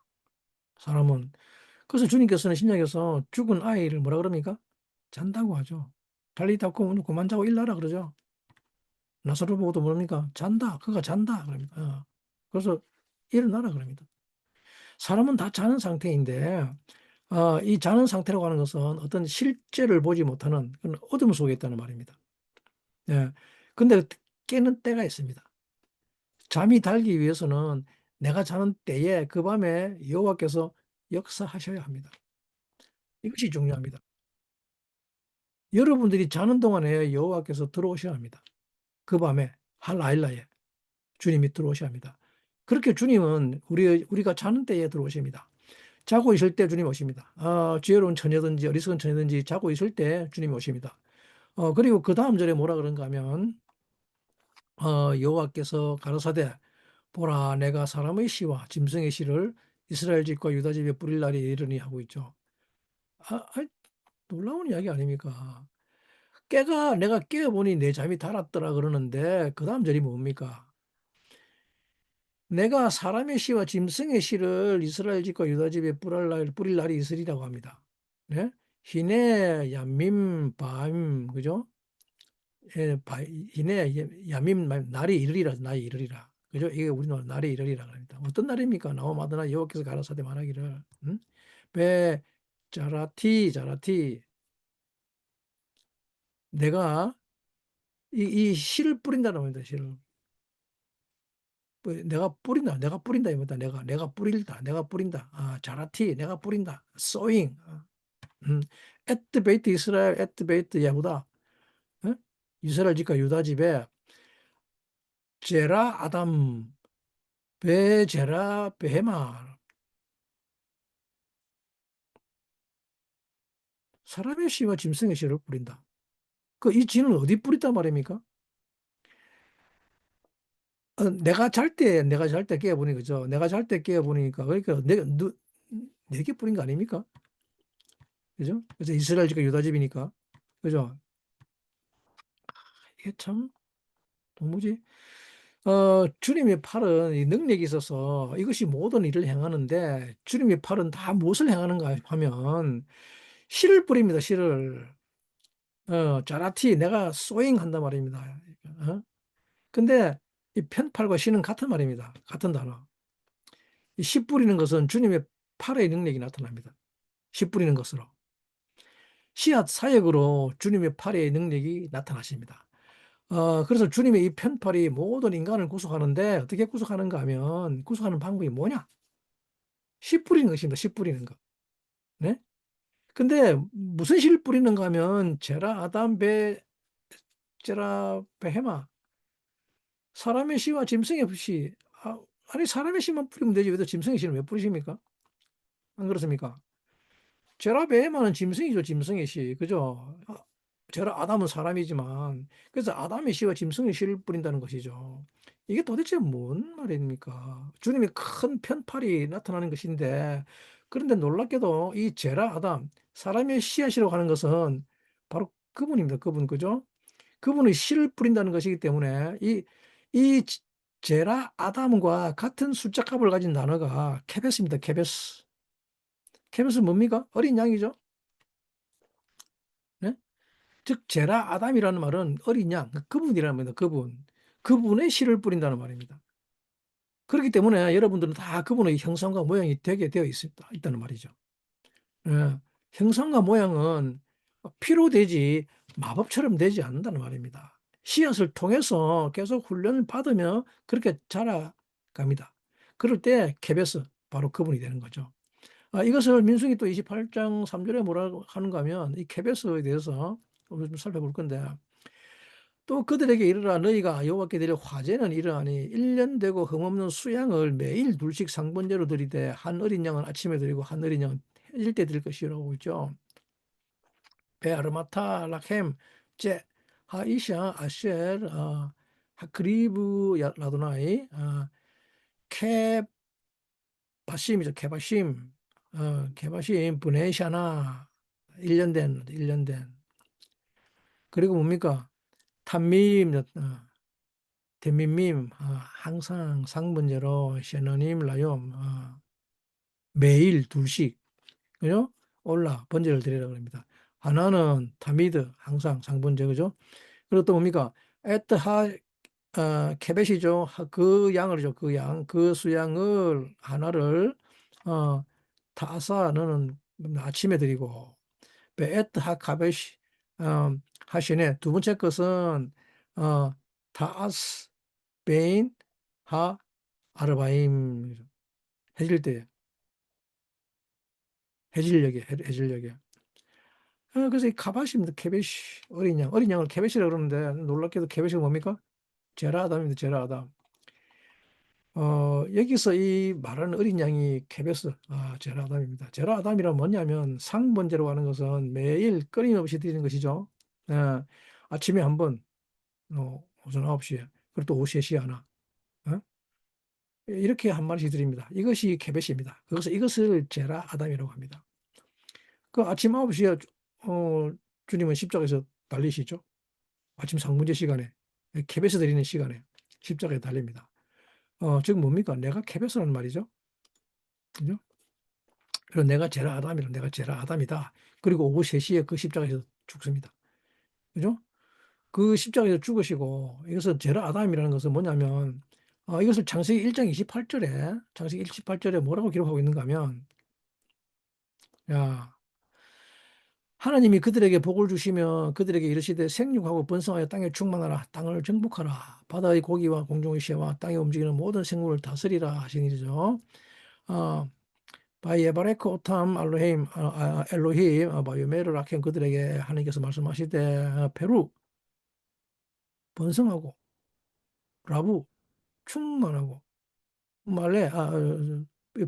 사람은 그래서 주님께서는 신약에서 죽은 아이를 뭐라 그럽니까? 잔다고 하죠. 달리 닦고 그만 자고 일어나라 그러죠. 나사로 보고도 뭡니까? 잔다. 그가 잔다. 그럽니다. 그래서 일어나라 그럽니다. 사람은 다 자는 상태인데 이 자는 상태라고 하는 것은 어떤 실제를 보지 못하는 그런 어둠 속에 있다는 말입니다. 예. 근데 깨는 때가 있습니다. 잠이 달기 위해서는 내가 자는 때에 그 밤에 여호와께서 역사하셔야 합니다. 이것이 중요합니다. 여러분들이 자는 동안에 여호와께서 들어오셔야 합니다. 그 밤에 할라일라에 주님이 들어오셔야 합니다. 그렇게 주님은 우리가 자는 때에 들어오십니다. 자고 있을 때 주님 오십니다. 지혜로운 처녀든지 어리석은 처녀든지 자고 있을 때 주님이 오십니다. 그리고 그 다음 절에 뭐라 그런가 하면 여호와께서 가라사대 보라 내가 사람의 씨와 짐승의 씨를 이스라엘 집과 유다 집에 뿌릴 날이 이르니 하고 있죠. 아, 아, 놀라운 이야기 아닙니까? 내가 깨어보니 내 잠이 달았더라 그러는데 그 다음 절이 뭡니까? 내가 사람의 씨와 짐승의 씨를 이스라엘 집과 유다 집에 뿌릴 날이 있으리라고 합니다. 네? 히네 얌밈 바임 그죠? 히네 얌밈 날이 이르리라 날이 이르리라 그죠? 이게 우리말 날이 이르리라 합니다. 어떤 날입니까? 나오마드나 여호와께서 가라사대 말하기를 베 자라티 내가 이 씨를 뿌린다는 겁니다. 씨를 내가 뿌린다 이거다. 내가 뿌린다. 자라티 내가 뿌린다. sowing at 베이트 이스라엘 at 베이트 야후다. 어? 이스라엘 집과 유다 집에 제라 아담 베 제라 베헤마 사람의 씨와 짐승의 씨를 뿌린다. 그 이 씨는 어디 뿌린단 말입니까? 내가 잘 때 깨어보니 그죠? 내가 잘 때 깨어보니까 그러니까 내게 뿌린 거 아닙니까? 그죠? 그래서 이스라엘 집과 유다 집이니까 그죠? 이게 참 도무지 주님의 팔은 이 능력이 있어서 이것이 모든 일을 행하는데 주님의 팔은 다 무엇을 행하는가 하면 씨를 뿌립니다. 씨를 자라티 내가 소잉 한단 말입니다. 근데 이 편팔과 씨는 같은 말입니다. 같은 단어. 이 씨 뿌리는 것은 주님의 팔의 능력이 나타납니다. 씨 뿌리는 것으로. 씨앗 사역으로 주님의 팔의 능력이 나타나십니다. 그래서 주님의 이 편팔이 모든 인간을 구속하는데 어떻게 구속하는가 하면 구속하는 방법이 뭐냐? 씨 뿌리는 것입니다. 씨 뿌리는 거. 네? 근데 무슨 씨를 뿌리는가 하면 제라 아담 베 제라 베헤마 사람의 씨와 짐승의 씨. 아니 사람의 씨만 뿌리면 되지 왜 또 짐승의 씨를 왜 뿌리십니까? 안 그렇습니까? 제라베마는 짐승이죠, 짐승의 씨. 그죠? 제라 아담은 사람이지만 그래서 아담의 씨와 짐승의 씨를 뿌린다는 것이죠. 이게 도대체 뭔 말입니까? 주님의 큰 편팔이 나타나는 것인데 그런데 놀랍게도 이 제라 아담 사람의 씨앗이라고 하는 것은 바로 그분입니다. 그분 그죠? 그분의 씨를 뿌린다는 것이기 때문에 이 제라 아담과 같은 숫자값을 가진 단어가 케베스입니다. 케베스. 케베스 뭡니까? 어린 양이죠. 네? 즉 제라 아담이라는 말은 어린 양, 그분이라는 말입니다. 그분의 씨를 뿌린다는 말입니다. 그렇기 때문에 여러분들은 다 그분의 형상과 모양이 되게 되어 있다는 말이죠. 예, 형상과 모양은 피로 되지 마법처럼 되지 않는다는 말입니다. 씨앗을 통해서 계속 훈련을 받으며 그렇게 자라갑니다. 그럴 때 케베스 바로 그분이 되는 거죠. 이것을 민수기 또 28장 3절에 뭐라고 하는가 하면 이 케베스에 대해서 좀 살펴볼 건데 또 그들에게 이르라 너희가 여호와께 드릴 화제는 이러하니 1년 되고 흠없는 수양을 매일 둘씩 상번제로 드리되 한 어린 양은 아침에 드리고 한 어린 양은 해질 때 드릴 것이라고 있죠. 베아르마타 락햄 제 하이샤 아쉘 하크리브 라도나이 케바심이죠. 케바심 브네샤나 1년 된 그리고 뭡니까? 탐밈 대민밈 항상 상번제로 셔너님 라욤 매일 둘씩 그죠? 올라 번제를 드리라고 합니다. 하나는 타미드 항상 상번제 그죠? 그리고 또 뭡니까? 에트하 케벳이죠. 그 양을죠. 그 수양을 하나를 타사 너는 아침에 드리고 베에트하 카벳이 하시네. 두 번째 것은 어, 다스 베인 하 아르바임. 해질대, 해질녘에. 그래서 이 카바시입니다. 케베시, 어린 양. 어린 양을 케베시라고 그러는데, 놀랍게도 케베시가 뭡니까? 제라 아담입니다. 제라 아담. 여기서 이 말하는 어린 양이 케베스, 제라 아담입니다. 제라 아담이란 뭐냐면, 상번제로 하는 것은 매일 끊임없이 드리는 것이죠. 예, 아침에 한 번, 오전 9시에, 그리고 또 오후 3시에 하나. 어? 이렇게 한 마리씩 드립니다. 이것이 케벳입니다. 그래서 이것을 제라 아담이라고 합니다. 그 아침 9시에 주님은 십자가에서 달리시죠. 아침 상문제 시간에, 케벳을 드리는 시간에 십자가에 달립니다. 즉 뭡니까? 내가 케벳이라는 말이죠. 그죠? 그리고 내가 제라 아담이다. 그리고 오후 3시에 그 십자가에서 죽습니다. 그죠? 그 십자가에서 죽으시고, 이것은 제라 아담이라는 것은 뭐냐면, 이것을 창세기 1장 28절에 뭐라고 기록하고 있는가 하면, 야, 하나님이 그들에게 복을 주시며 그들에게 이르시되 생육하고 번성하여 땅에 충만하라, 땅을 정복하라, 바다의 고기와 공중의 새와 땅에 움직이는 모든 생물을 다스리라 하신 일이죠. 어, 바이에바레크 오탐 알로힘 엘로힘 바이오메르 라켄, 그들에게 하나님께서 말씀하시되 페루 번성하고, 라부 충만하고, 말레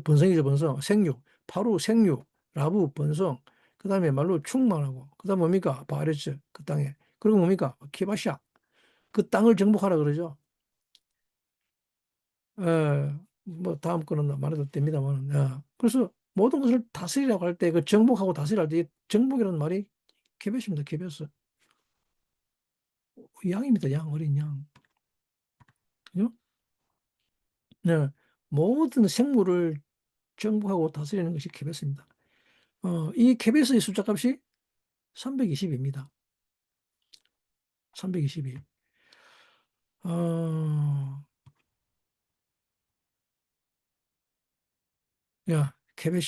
번성이죠. 번성, 생육, 파루 생육, 라부 번성, 그 다음에 말로 충만하고, 그 다음 뭡니까? 바레츠, 그 땅에. 그리고 뭡니까? 키바샤, 그 땅을 정복하라 그러죠. 뭐 다음 거는 말해도 됩니다만, 그래서 모든 것을 다스리라고 할 때, 그 정복하고 다스리라 할 때 정복이라는 말이 케벳입니다. 케벳. 양입니다. 양, 어린 양. 그죠? 네. 모든 생물을 정복하고 다스리는 것이 케벳입니다. 이 케벳의 숫자 값이 320입니다. 322. 어, 케벳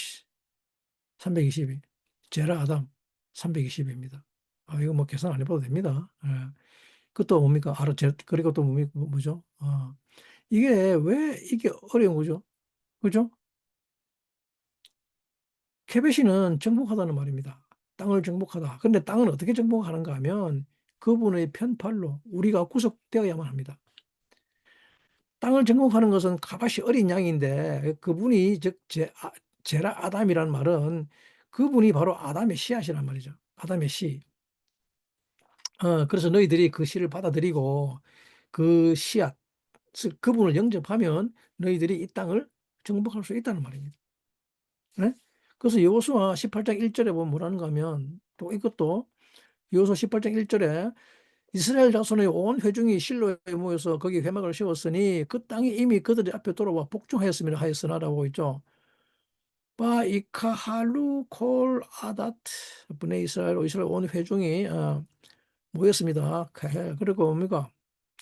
322. 제라 아담 320입니다. 이거 뭐 계산 안 해봐도 됩니다. 그것도 뭡니까? 그리고 또 뭡니까? 뭐죠? 이게 왜 이게 어려운 거죠? 그죠? 케벳이는 정복하다는 말입니다. 땅을 정복하다. 근데 땅을 어떻게 정복하는가 하면 그분의 편팔로 우리가 구속되어야만 합니다. 땅을 정복하는 것은 값이 어린 양인데, 그분이 즉 제라 아담이라는 말은 그분이 바로 아담의 씨앗이란 말이죠. 아담의 씨. 그래서 너희들이 그 씨를 받아들이고 그 씨앗, 즉 그분을 영접하면 너희들이 이 땅을 정복할 수 있다는 말입니다. 네? 그래서 여호수아 18장 1절에 보면 뭐라는가 하면, 또 이것도 여호수아 18장 1절에 이스라엘 자손의 온 회중이 실로에 모여서 거기 회막을 세웠으니 그 땅이 이미 그들의 앞에 돌아와 복종하였음이라 하였으나라고 있죠. 바 이카할루 콜 아다트 분의 이스라엘 온 회중이 모였습니다. 그리고 뭡니까?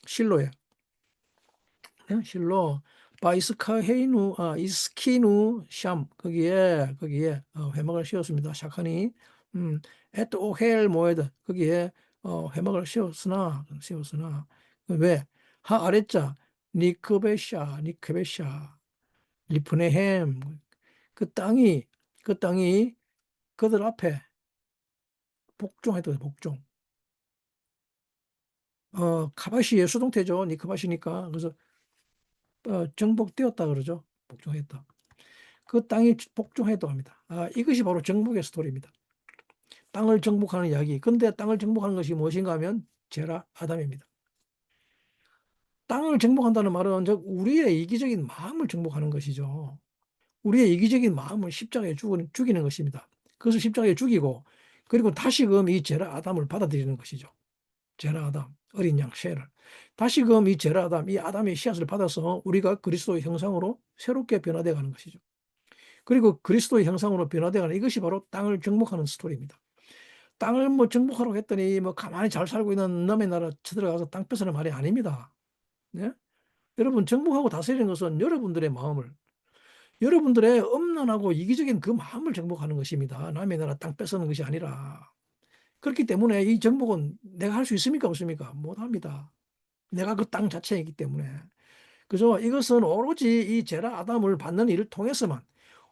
실로에. 실로 바이스카헤이누 이스키누 샴, 거기에 회막을 씌웠습니다. 샤카니 에트 오헬 모에드, 거기에 회막을 씌웠으나 왜? 하 아랫자 니크베샤 리프네햄, 그 땅이 그들 앞에 복종했던 복종. 카바시의 수동태죠. 니크바시니까. 그래서 정복되었다 그러죠. 복종했다. 그 땅이 복종해도 합니다. 이것이 바로 정복의 스토리입니다. 땅을 정복하는 이야기. 근데 땅을 정복하는 것이 무엇인가 하면 제라 아담입니다. 땅을 정복한다는 말은 즉 우리의 이기적인 마음을 정복하는 것이죠. 우리의 이기적인 마음을 십자가에 죽이는 것입니다. 그것을 십자가에 죽이고, 그리고 다시금 이 제라 아담을 받아들이는 것이죠. 제라 아담, 어린 양 쉐를. 다시금 이 제라 아담, 이 아담의 씨앗을 받아서 우리가 그리스도의 형상으로 새롭게 변화되어 가는 것이죠. 그리고 그리스도의 형상으로 변화되어 가는, 이것이 바로 땅을 정복하는 스토리입니다. 땅을 뭐 정복하라고 했더니 뭐 가만히 잘 살고 있는 남의 나라 쳐들어가서 땅 뺏으는 말이 아닙니다. 네? 여러분, 정복하고 다스리는 것은 여러분들의 엄란하고 이기적인 그 마음을 정복하는 것입니다. 남의 나라 땅 뺏어는 것이 아니라. 그렇기 때문에 이 정복은 내가 할 수 있습니까? 없습니까? 못합니다. 내가 그 땅 자체이기 때문에. 그죠? 이것은 오로지 이 제라 아담을 받는 일을 통해서만,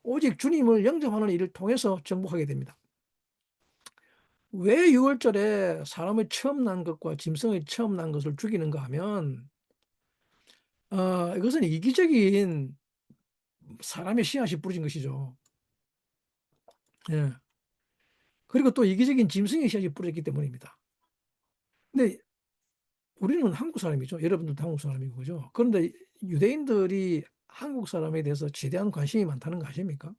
오직 주님을 영접하는 일을 통해서 정복하게 됩니다. 왜 6월절에 사람의 처음 난 것과 짐승의 처음 난 것을 죽이는가 하면, 이것은 이기적인 사람의 씨앗이 뿌려진 것이죠. 예. 그리고 또 이기적인 짐승의 씨앗이 뿌려졌기 때문입니다. 근데 우리는 한국 사람이죠. 여러분들도 한국 사람이고, 그죠? 그런데 유대인들이 한국 사람에 대해서 지대한 관심이 많다는 거 아십니까?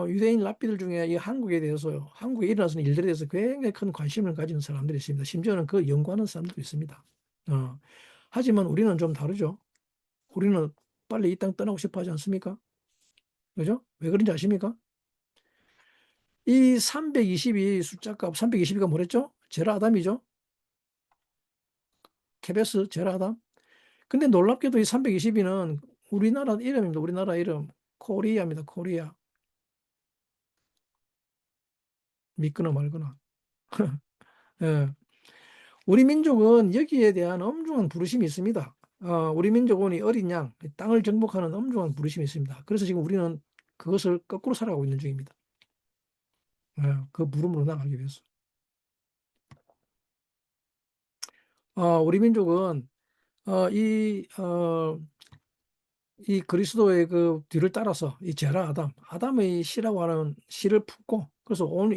유대인 랍비들 중에 이 한국에 대해서, 한국에 일어나는 일들에 대해서 굉장히 큰 관심을 가지는 사람들이 있습니다. 심지어는 그 연구하는 사람들도 있습니다. 하지만 우리는 좀 다르죠. 우리는 빨리 이 땅 떠나고 싶어 하지 않습니까? 그죠? 왜 그런지 아십니까? 이 320이 숫자값, 322가 뭐랬죠? 제라 아담이죠? 케베스, 제라 아담. 근데 놀랍게도 이 322는 우리나라 이름입니다. 우리나라 이름. 코리아입니다. 코리아. 믿거나 말거나. 예. 우리 민족은 여기에 대한 엄중한 부르심이 있습니다. 우리 민족은 이 어린 양, 땅을 정복하는 엄중한 부르심이 있습니다. 그래서 지금 우리는 그것을 거꾸로 살아가고 있는 중입니다. 그 부름으로 나가기 위해서. 우리 민족은 이 그리스도의 그 뒤를 따라서 이 제라 아담의 씨라고 하는 씨를 품고, 그래서 온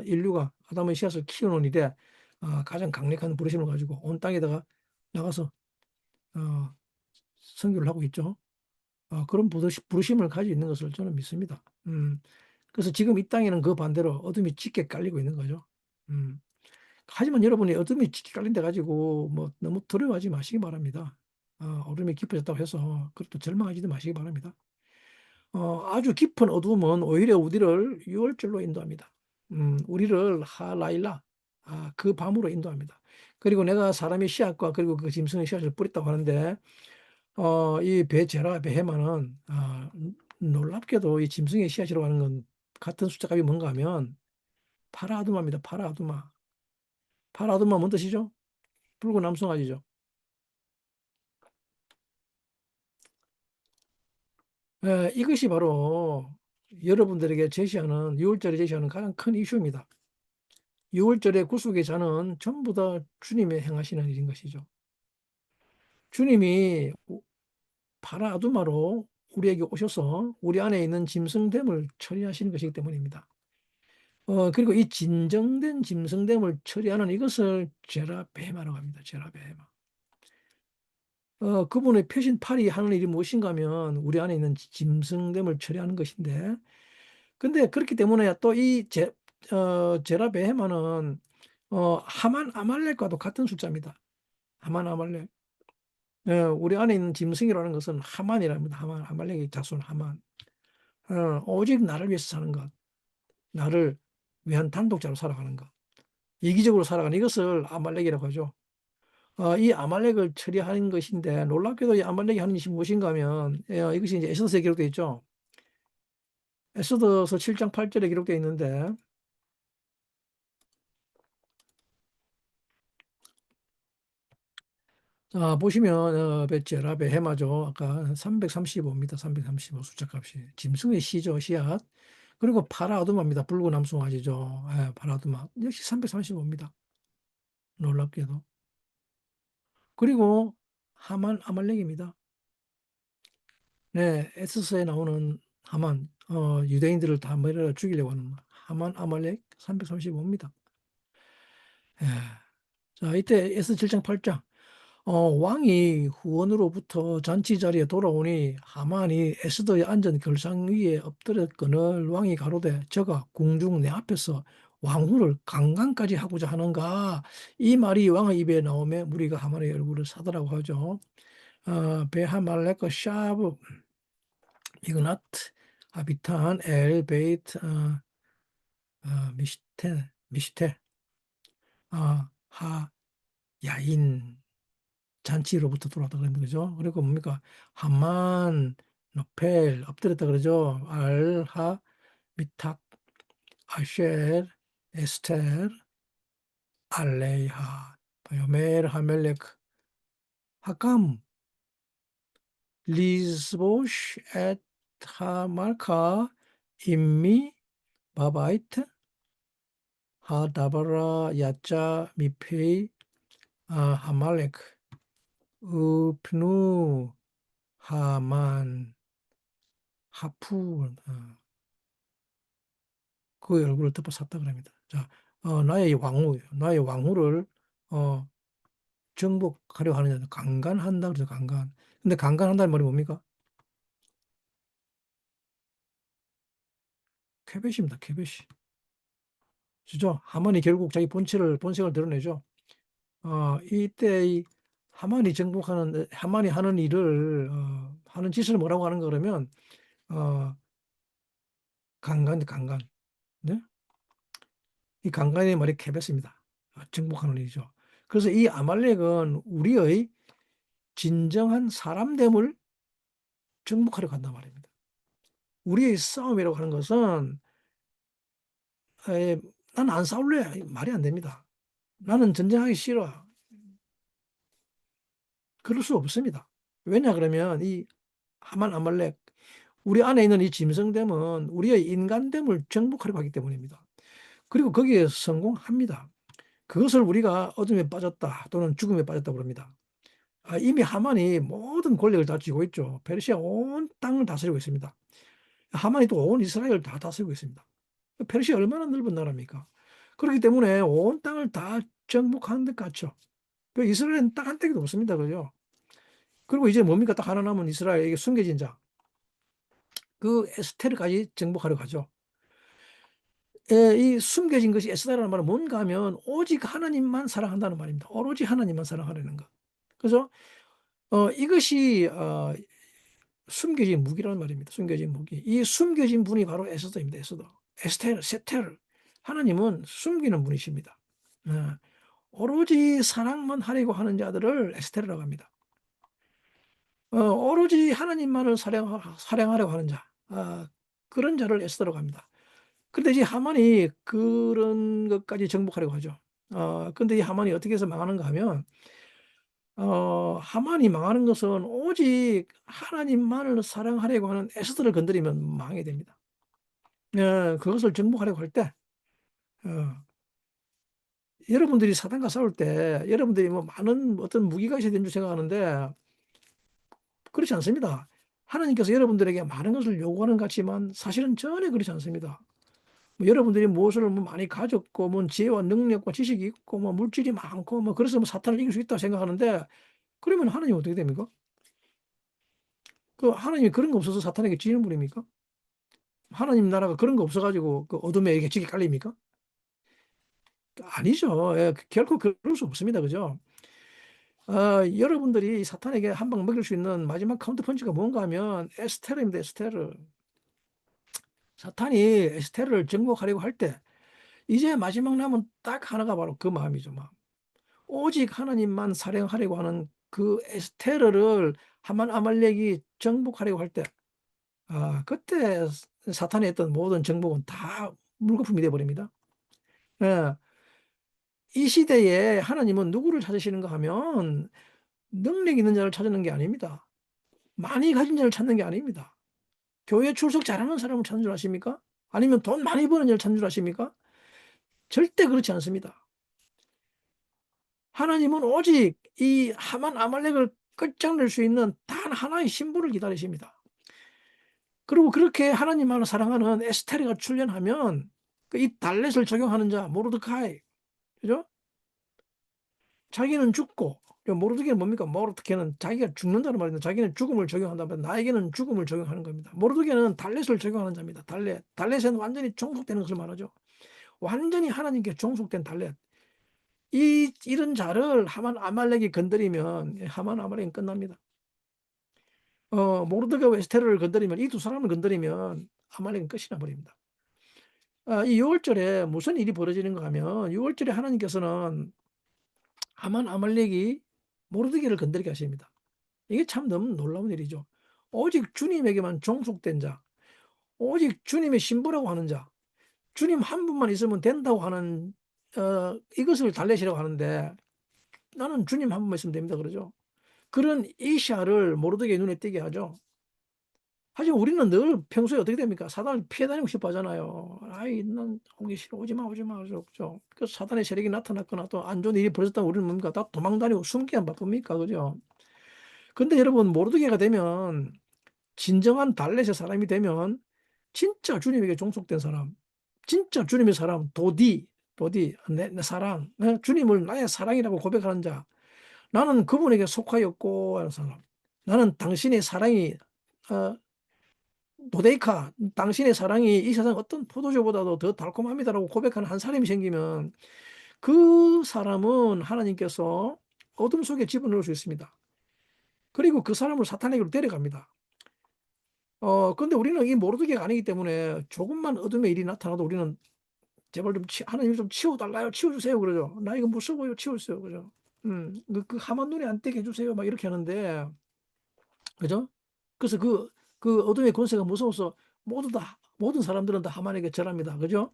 인류가 아담의 씨앗을 키우는 일에 가장 강력한 부르심을 가지고 온 땅에다가 나가서 선교를 하고 있죠. 그런 부르심을 가지고 있는 것을 저는 믿습니다. 그래서 지금 이 땅에는 그 반대로 어둠이 짙게 깔리고 있는 거죠. 음. 하지만 여러분이 어둠이 짙게 깔린 데 가지고 뭐 너무 두려워하지 마시기 바랍니다. 어둠이 깊어졌다고 해서 그것도 절망하지도 마시기 바랍니다. 아주 깊은 어둠은 오히려 우리를 유월절로 인도합니다. 우리를 하라일라, 그 밤으로 인도합니다. 그리고 내가 사람의 씨앗과 그리고 그 짐승의 씨앗을 뿌렸다고 하는데, 이 베제라 베헤마는 놀랍게도 이 짐승의 씨앗이라고 하는 건 같은 숫자값이 뭔가 하면 파라아두마입니다. 파라아두마. 파라아두마 뭔 뜻이죠? 붉은 암송아지죠. 이것이 바로 여러분들에게 제시하는 6월절에 제시하는 가장 큰 이슈입니다. 6월절의 구속의 자는 전부 다 주님의 행하시는 일인 것이죠. 주님이 파라아두마로 우리에게 오셔서 우리 안에 있는 짐승됨을 처리하시는 것이기 때문입니다. 그리고 이 진정된 짐승됨을 처리하는 이것을 제라베마라고 합니다. 제라베마. 그분의 표신팔이 하는 일이 무엇인가 하면 우리 안에 있는 짐승됨을 처리하는 것인데, 근데 그렇기 때문에 또 이 제라베헤마는 하만 아말렉과도 같은 숫자입니다. 하만 아말렉. 우리 안에 있는 짐승이라는 것은 하만이랍니다. 하만, 아말렉의 자손 하만. 오직 나를 위해서 사는 것, 나를 위한 단독자로 살아가는 것, 이기적으로 살아가는 이것을 아말렉이라고 하죠. 이 아말렉을 처리하는 것인데, 놀랍게도 이 아말렉이 하는 것이 무엇인가 하면, 이것이 이제 에스더서에 기록되어 있죠. 에스더서 7장 8절에 기록되어 있는데, 보시면 베체라 베헤마죠. 아까 335입니다. 335 숫자 값이. 짐승의 씨죠. 씨앗. 그리고 파라아두마입니다. 붉은 암송아지죠. 파라아두마. 역시 335입니다. 놀랍게도. 그리고 하만 아말렉입니다. 네, 에스서에 나오는 하만, 유대인들을 다 머리를 죽이려고 하는 하만 아말렉 335입니다. 자, 이때 에스 7장 8장. 왕이 후원으로부터 잔치 자리에 돌아오니 하만이 에스더의 앉은 결상 위에 엎드렸거늘 왕이 가로되 저가 궁중 내 앞에서 왕후를 강간까지 하고자 하는가. 이 말이 왕의 입에 나오매 무리가 하만의 얼굴을 사더라고 하죠. 베하말렉과 샤브 이그나트 아비탄 엘 베이트 미시테 하 야인 잔치로부터 돌아왔다 그러는 거죠. 그리고 뭡니까? 하만, 노펠, 엎드렸다 그러죠. 알하, 미탁, 아쉘, 에스텔, 알레이하, 바요멜 하멜레크, 하감, 리스보시 엣 하말카, 임미, 바바이트, 하다바라, 야짜, 미페이, 하말레크, 으프누, 하만, 하푸, 그 얼굴을 덮어 샀다 그럽니다. 자, 나의 왕후를, 어, 정복하려 하느냐, 강간한다 그러죠, 강간. 근데 강간한다는 말이 뭡니까? 쾌배시입니다, 쾌배시. 그죠? 하만이 결국 자기 본색을 드러내죠. 이때 이 하만이 하는 일을, 하는 짓을 뭐라고 하는 거 그러면, 어, 강간. 네? 이 강간의 말이 쾌배스입니다. 정복하는 일이죠. 그래서 이 아말렉은 우리의 진정한 사람됨을 정복하려 간단 말입니다. 우리의 싸움이라고 하는 것은, 나는 안 싸울래. 말이 안 됩니다. 나는 전쟁하기 싫어. 그럴 수 없습니다. 왜냐 그러면 이 하만 아말렉, 우리 안에 있는 이 짐승됨은 우리의 인간됨을 정복하려고 하기 때문입니다. 그리고 거기에 성공합니다. 그것을 우리가 어둠에 빠졌다 또는 죽음에 빠졌다 그럽니다. 이미 하만이 모든 권력을 다 쥐고 있죠. 페르시아 온 땅을 다스리고 있습니다. 하만이 또 온 이스라엘을 다 다스리고 있습니다. 페르시아 얼마나 넓은 나라입니까? 그렇기 때문에 온 땅을 다 정복하는 것 같죠. 그 이스라엘은 딱 한 떼기도 없습니다. 그죠? 그리고 이제 뭡니까? 딱 하나 남은 이스라엘에게 숨겨진 자. 그 에스테르까지 정복하려 가죠. 이 숨겨진 것이 에스테르라는 말은 뭔가 하면 오직 하나님만 사랑한다는 말입니다. 오로지 하나님만 사랑하려는 것. 그래서 이것이 숨겨진 무기라는 말입니다. 숨겨진 무기. 이 숨겨진 분이 바로 에스더입니다. 에스테르, 세테르. 하나님은 숨기는 분이십니다. 오로지 사랑만 하려고 하는 자들을 에스테르라고 합니다. 오로지 하나님만을 사랑하려고 하는 자, 그런 자를 에스더라고 합니다. 근데 이제 하만이 그런 것까지 정복하려고 하죠. 근데 이 하만이 어떻게 해서 망하는가 하면, 하만이 망하는 것은 오직 하나님만을 사랑하려고 하는 에스더를 건드리면 망하게 됩니다. 그것을 정복하려고 할 때, 어, 여러분들이 사단과 싸울 때, 여러분들이 뭐 많은 어떤 무기가 있어야 되는 줄 생각하는데, 그렇지 않습니다. 하나님께서 여러분들에게 많은 것을 요구하는 것 같지만, 사실은 전혀 그렇지 않습니다. 여러분들이 무엇을 뭐 많이 가졌고, 뭐 지혜와 능력과 지식이 있고, 뭐 물질이 많고, 뭐 그래서 뭐 사탄을 이길 수 있다고 생각하는데, 그러면 하나님 어떻게 됩니까? 그 하나님이 그런 거 없어서 사탄에게 지는 분입니까? 하나님 나라가 그런 거 없어가지고 그 어둠에 이게 지게 깔립니까? 아니죠. 결코 그럴 수 없습니다. 그죠? 여러분들이 사탄에게 한 방 먹일 수 있는 마지막 카운터 펀치가 뭔가 하면 에스테르입니다. 에스테르. 사탄이 에스테르를 정복하려고 할 때, 이제 마지막 남은 딱 하나가 바로 그 마음이죠. 마음. 오직 하나님만 사랑하려고 하는 그 에스테르를 하만 아말렉이 정복하려고 할 때, 그때 사탄이 했던 모든 정복은 다 물거품이 되어버립니다. 예, 이 시대에 하나님은 누구를 찾으시는가 하면 능력 있는 자를 찾는 게 아닙니다. 많이 가진 자를 찾는 게 아닙니다. 교회 출석 잘하는 사람을 찾는 줄 아십니까? 아니면 돈 많이 버는 자를 찾는 줄 아십니까? 절대 그렇지 않습니다. 하나님은 오직 이 하만 아말렉을 끝장낼 수 있는 단 하나의 신부를 기다리십니다. 그리고 그렇게 하나님만을 사랑하는 에스테르가 출현하면 이 달렛을 적용하는 자 모르드카이, 그죠? 자기는 죽고, 모르드게는 뭡니까? 모르드게는 자기가 죽는다는 말인데 자기는 죽음을 적용한다는 말, 나에게는 죽음을 적용하는 겁니다. 모르드게는 달렛을 적용하는 자입니다. 달렛은 완전히 종속되는 것을 말하죠. 완전히 하나님께 종속된 달렛. 이런 자를 하만 아말렉이 건드리면 하만 아말렉은 끝납니다. 모르드게와 에스테르를 건드리면, 이 두 사람을 건드리면 아말렉은 끝이 나버립니다. 이 6월절에 무슨 일이 벌어지는가 하면 6월절에 하나님께서는 하만 아말렉이 모르드게를 건드리게 하십니다. 이게 참 너무 놀라운 일이죠. 오직 주님에게만 종속된 자, 오직 주님의 신부라고 하는 자, 주님 한 분만 있으면 된다고 하는 이것을 달래시라고 하는데 나는 주님 한 분만 있으면 됩니다. 그러죠. 그런 이샤를 모르드게 눈에 띄게 하죠. 하지만 우리는 늘 평소에 어떻게 됩니까? 사단을 피해 다니고 싶어 하잖아요. 아이, 난 오기 싫어. 오지 마, 오지 마. 그죠? 그래서 사단의 세력이 나타났거나 또 안 좋은 일이 벌어졌다면 우리는 뭡니까? 다 도망 다니고 숨기만 바쁩니까? 그죠? 근데 여러분, 모르드게가 되면, 진정한 달렛의 사람이 되면, 진짜 주님에게 종속된 사람, 진짜 주님의 사람, 도디, 내 사랑, 주님을 나의 사랑이라고 고백하는 자, 나는 그분에게 속하였고 하는 사람, 나는 당신의 사랑이 어, 도데이카, 당신의 사랑이 이 세상 어떤 포도주보다도 더 달콤합니다라고 고백하는 한 사람이 생기면 그 사람은 하나님께서 어둠 속에 집어넣을 수 있습니다. 그리고 그 사람을 사탄에게로 데려갑니다. 근데 우리는 이 모르드게가 아니기 때문에 조금만 어둠의 일이 나타나도 우리는 제발 좀 하나님 좀 치워달라요. 치워주세요. 그러죠. 나 이거 무서워요. 치워주세요. 그죠. 그 하만 눈에 안 띄게 해주세요. 막 이렇게 하는데, 그죠? 그래서 그 어둠의 권세가 무서워서 모든 사람들은 다 하만에게 절합니다. 그죠?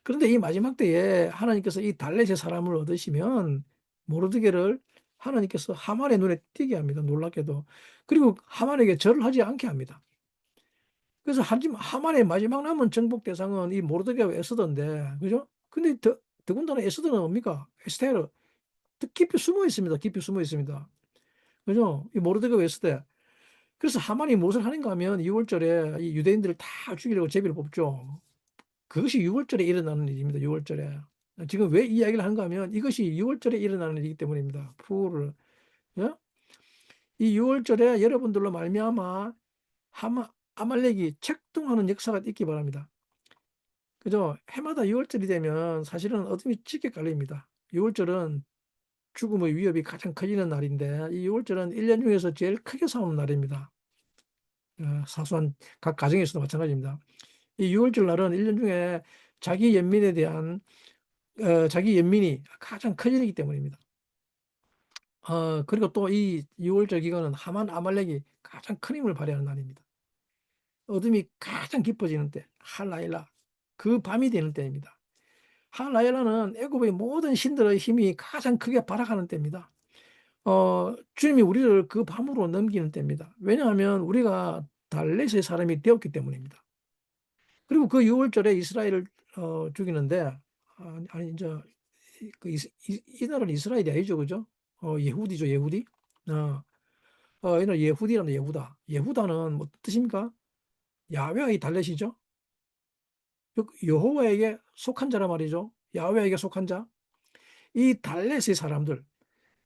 그런데 이 마지막 때에 하나님께서 이 달렛의 사람을 얻으시면 모르드게를 하나님께서 하만의 눈에 띄게 합니다. 놀랍게도. 그리고 하만에게 절을 하지 않게 합니다. 그래서 하만의 마지막 남은 정복 대상은 이 모르드게와 에스더인데, 그죠? 근데 더군다나 에스더는 뭡니까? 에스테르. 깊이 숨어 있습니다. 깊이 숨어 있습니다. 그죠? 이 모르드게와 에스더. 그래서 하만이 무엇을 하는가 하면 6월절에 이 유대인들을 다 죽이려고 제비를 뽑죠. 그것이 6월절에 일어나는 일입니다. 6월절에. 지금 왜 이 이야기를 하는가 하면 이것이 6월절에 일어나는 일이기 때문입니다. 푸를. 예? 이 6월절에 여러분들로 말미암아 아말렉이 책동하는 역사가 있기 바랍니다. 그죠? 해마다 6월절이 되면 사실은 어둠이 짙게 깔립니다. 6월절은 죽음의 위협이 가장 커지는 날인데 이 6월절은 1년 중에서 제일 크게 싸우는 날입니다. 사소한 각 가정에서도 마찬가지입니다. 이 6월절 날은 1년 중에 자기 연민에 대한 자기 연민이 가장 커지기 때문입니다. 그리고 또 이 6월절 기간은 하만 아말렉이 가장 큰 힘을 발휘하는 날입니다. 어둠이 가장 깊어지는 때, 할라일라, 그 밤이 되는 때입니다. 할라일라는 애굽의 모든 신들의 힘이 가장 크게 발악하는 때입니다. 주님이 우리를 그 밤으로 넘기는 때입니다. 왜냐하면 우리가 달렛의 사람이 되었기 때문입니다. 그리고 그 6월절에 이스라엘을 죽이는데 아니 이제 이 나라는 이스라엘이 아니죠, 그죠? 예후디죠, 예후디. 이 나라 예후디라는 예후다. 예후다는 뭐 뜻입니까? 야훼의 달렛이죠. 여호와에게 속한 자라 말이죠. 야훼에게 속한 자. 이 달렛의 사람들,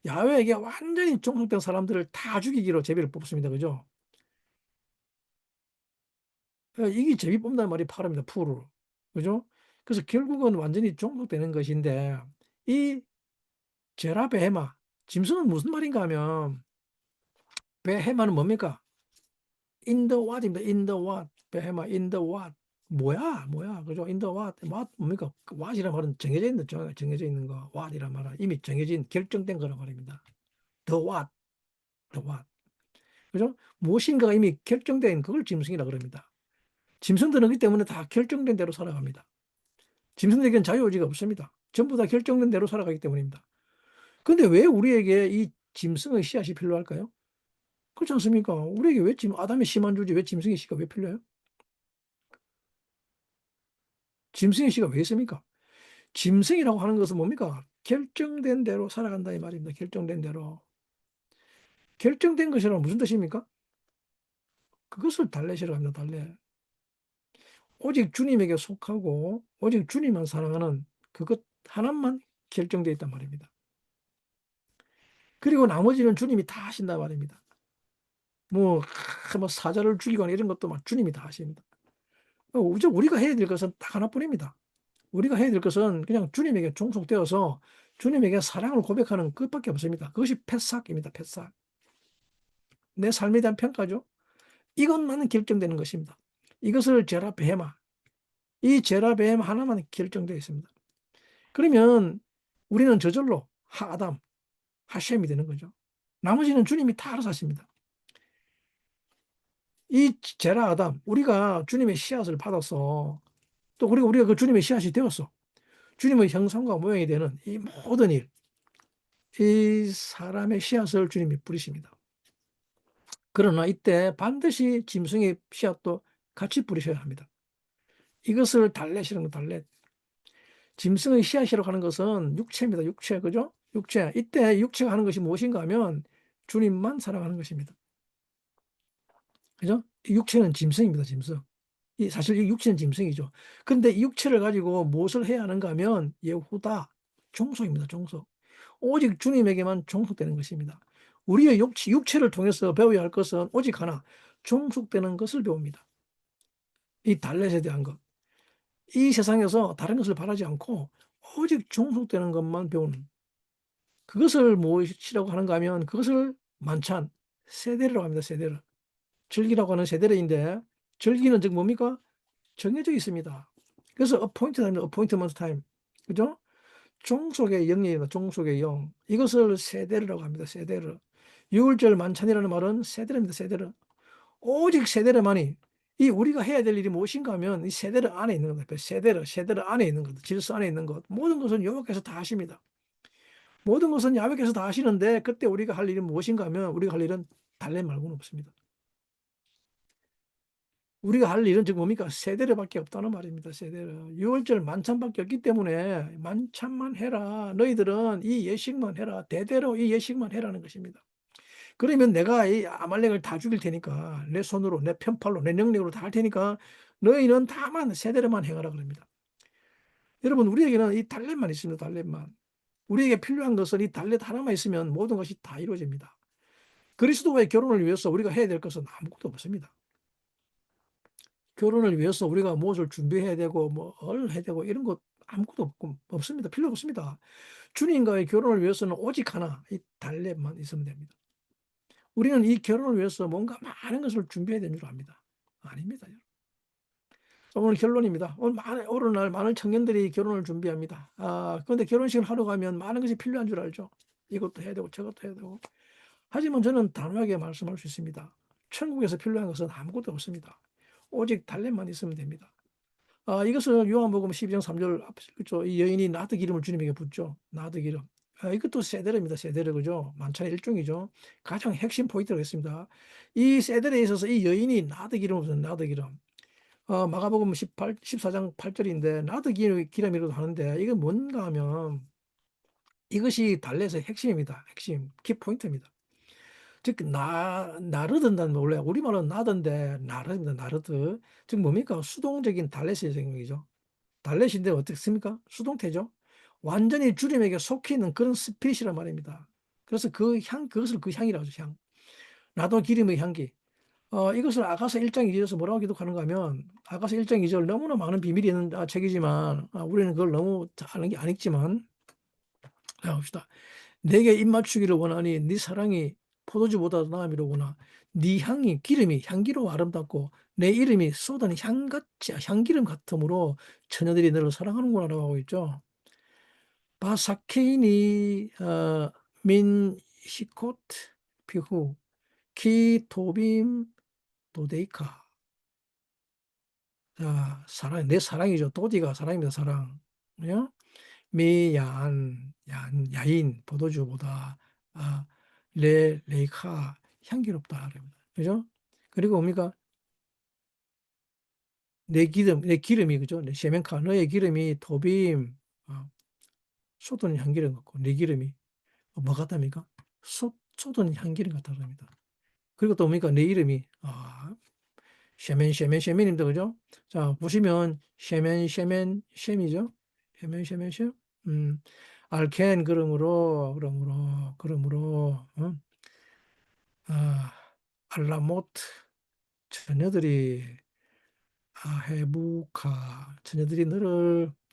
야훼에게 완전히 종속된 사람들을 다 죽이기로 제비를 뽑습니다, 그죠? 이게 제비 뽑는다는 말이 파랍니다, 푸르. 그죠? 그래서 결국은 완전히 종속되는 것인데 이 제라 베헤마, 짐승은 무슨 말인가 하면 베헤마는 뭡니까? In the what입니다. In the what. 베헤마 in the what. 뭐야? 그죠? In the what. what 뭡니까? what이란 말은 정해져 있는 거. what이란 말은 이미 정해진 결정된 거란 말입니다. The what. The what. 그죠? 무엇인가가 이미 결정된 그걸 짐승이라 그럽니다. 짐승들은 그렇기 때문에 다 결정된 대로 살아갑니다. 짐승들에게는 자유의지가 없습니다. 전부 다 결정된 대로 살아가기 때문입니다. 근데 왜 우리에게 이 짐승의 씨앗이 필요할까요? 그렇지 않습니까? 우리에게 왜 아담의 씨만 주지 왜 짐승의 씨가 왜 필요해요? 짐승의 씨가 왜 있습니까? 짐승이라고 하는 것은 뭡니까? 결정된 대로 살아간다 이 말입니다. 결정된 대로. 결정된 것이란 무슨 뜻입니까? 그것을 달렛이라고 합니다. 달렛. 오직 주님에게 속하고 오직 주님만 사랑하는 그것 하나만 결정되어 있단 말입니다. 그리고 나머지는 주님이 다 하신단 말입니다. 뭐 사자를 죽이거나 이런 것도 막 주님이 다 하십니다. 우리가 해야 될 것은 딱 하나뿐입니다. 우리가 해야 될 것은 그냥 주님에게 종속되어서 주님에게 사랑을 고백하는 것밖에 없습니다. 그것이 패삭입니다. 패삭. 내 삶에 대한 평가죠. 이것만 결정되는 것입니다. 이것을 제라 베헤마, 이 제라 베헤마 하나만 결정되어 있습니다. 그러면 우리는 저절로 하아담, 하셴이 되는 거죠. 나머지는 주님이 다 알아서 하십니다. 이 제라 아담, 우리가 주님의 씨앗을 받아서 또 그리고 우리가 그 주님의 씨앗이 되었어. 주님의 형상과 모양이 되는 이 모든 일, 이 사람의 씨앗을 주님이 뿌리십니다. 그러나 이때 반드시 짐승의 씨앗도 같이 뿌리셔야 합니다. 이것을 달렛이라는 거, 달렛. 짐승의 씨앗이라고 하는 것은 육체입니다. 육체, 그죠? 육체. 이때 육체가 하는 것이 무엇인가 하면 주님만 사랑하는 것입니다. 그죠? 이 육체는 짐승입니다. 짐승. 사실 이 육체는 짐승이죠. 그런데 이 육체를 가지고 무엇을 해야 하는가 하면 예후다, 종속입니다. 종속. 오직 주님에게만 종속되는 것입니다. 우리의 육체를 통해서 배워야 할 것은 오직 하나, 종속되는 것을 배웁니다. 이 달렛에 대한 것. 이 세상에서 다른 것을 바라지 않고 오직 종속되는 것만 배우는, 그것을 무엇이라고 하는가 하면 그것을 만찬, 세대라고 합니다. 세대를. 절기라고 하는 세대인데, 절기는 즉 뭡니까? 정해져 있습니다. 그래서 appointment time. 그죠? 종속의 영입니다. 종속의 영. 이것을 세대라고 합니다. 세대를. 유월절 만찬이라는 말은 세대입니다. 세대를. 오직 세대를만이, 이 우리가 해야 될 일이 무엇인가 하면 이 세대를 안에 있는 겁니다. 세대를 안에 있는 것, 질서 안에 있는 것. 모든 것은 여호와께서 다 하십니다. 모든 것은 야훼께서 다 하시는데 그때 우리가 할 일이 무엇인가 하면 우리가 할 일은 달래 말고는 없습니다. 우리가 할 일은 즉 뭡니까? 세대를밖에 없다는 말입니다. 세대를. 유월절 만찬밖에 없기 때문에 만찬만 해라. 너희들은 이 예식만 해라. 대대로 이 예식만 해라는 것입니다. 그러면 내가 이 아말렉을 다 죽일 테니까 내 손으로, 내 편팔로, 내 능력으로 다 할 테니까 너희는 다만 세대로만 행하라 그럽니다. 여러분, 우리에게는 이 달렛만 있습니다. 달렛만. 우리에게 필요한 것은 이 달렛 하나만 있으면 모든 것이 다 이루어집니다. 그리스도와의 결혼을 위해서 우리가 해야 될 것은 아무것도 없습니다. 결혼을 위해서 우리가 무엇을 준비해야 되고 뭘 해야 되고 이런 것 아무것도 없습니다. 필요 없습니다. 주님과의 결혼을 위해서는 오직 하나, 이 달렛만 있으면 됩니다. 우리는 이 결혼을 위해서 뭔가 많은 것을 준비해야 되는 줄 압니다. 아닙니다. 오늘 결론입니다. 오늘 날 많은 청년들이 결혼을 준비합니다. 그런데 결혼식을 하러 가면 많은 것이 필요한 줄 알죠. 이것도 해야 되고 저것도 해야 되고. 하지만 저는 단호하게 말씀할 수 있습니다. 천국에서 필요한 것은 아무것도 없습니다. 오직 달렛만 있으면 됩니다. 이것은 요한복음 12장 3절, 그렇죠? 이 여인이 나드 기름을 주님에게 붓죠. 나드 기름. 이것도 세데르입니다. 세데르, 그죠? 만찬의 일종이죠. 가장 핵심 포인트가 있습니다. 이 세데르에 있어서 이 여인이 나드 기름을 붓는 나드 기름. 마가복음 14장 8절인데 나드 기름이라고 하는데 이건 뭔가 하면 이것이 달렛의 핵심입니다. 핵심, 키포인트입니다. 즉, 나르든다는, 원래 우리말은 나던데 나르입니다. 나르드. 즉 뭡니까? 수동적인 달렛의 생각이죠. 달렛인데 어떻습니까? 수동태죠. 완전히 주님에게 속해 있는 그런 스피릿이란 말입니다. 그래서 그것을 그 향이라고 하죠. 향. 나도 기름의 향기. 이것을 아가서 1장 2절에서 뭐라고 기록하는가 하면, 아가서 1장 2절 너무나 많은 비밀이 있는 책이지만 우리는 그걸 너무 아는 게 아니지만, 자 봅시다. 내게 입맞추기를 원하니 네 사랑이 포도주보다 나음이로구나. 네 향이, 기름이 향기로 아름답고 내 이름이 쏟아낸 향기름 같으므로 처녀들이 너를 사랑하는구나 라고 하고 있죠. 바사케이니 민 시콧 피후 키 토빔 도데이카. 자, 사랑, 내 사랑이죠. 도디가 사랑입니다. 사랑. 그죠? 야인, 포도주보다, 레이카, 향기롭다. 그럽니다. 그죠? 그리고 뭡니까? 내 기름이, 그죠? 내 세멘카, 너의 기름이 도빔, 쏟은 향기름 같고, 내 기름이, 뭐 같답니까? 쏟은 향기름 같다. 그럽니다. 그리고 또 뭡니까? 내 이름이, 셰멘입니다. 그죠? 자, 보시면, 셰멘이죠? 셰멘, 알켄, 그러므로, 알라모트, 처녀들이, 헤부카,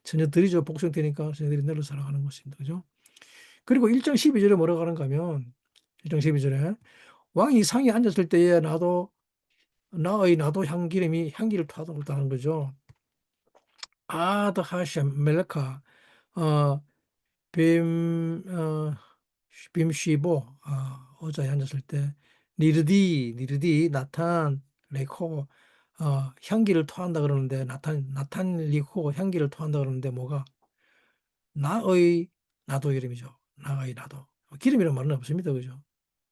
처녀들이죠. 복수형태니까 처녀들이 너를 사랑하는 것입니다. 그죠? 그리고 1장 12절에 뭐라고 하는가 하면, 1장 12절에, 왕이 상에 앉았을 때에 나도 향기를 타다는 거죠. 더 하셈 멜카, 어, 빔쉬보, 의자에 앉았을 때, 니르디, 나탄, 레코, 향기를 토한다 그러는데, 나탄 리코, 향기를 토한다 그러는데, 뭐가? 나의 나도 기름이죠. 나의 나도. 기름이란 말은 없습니다. 그죠?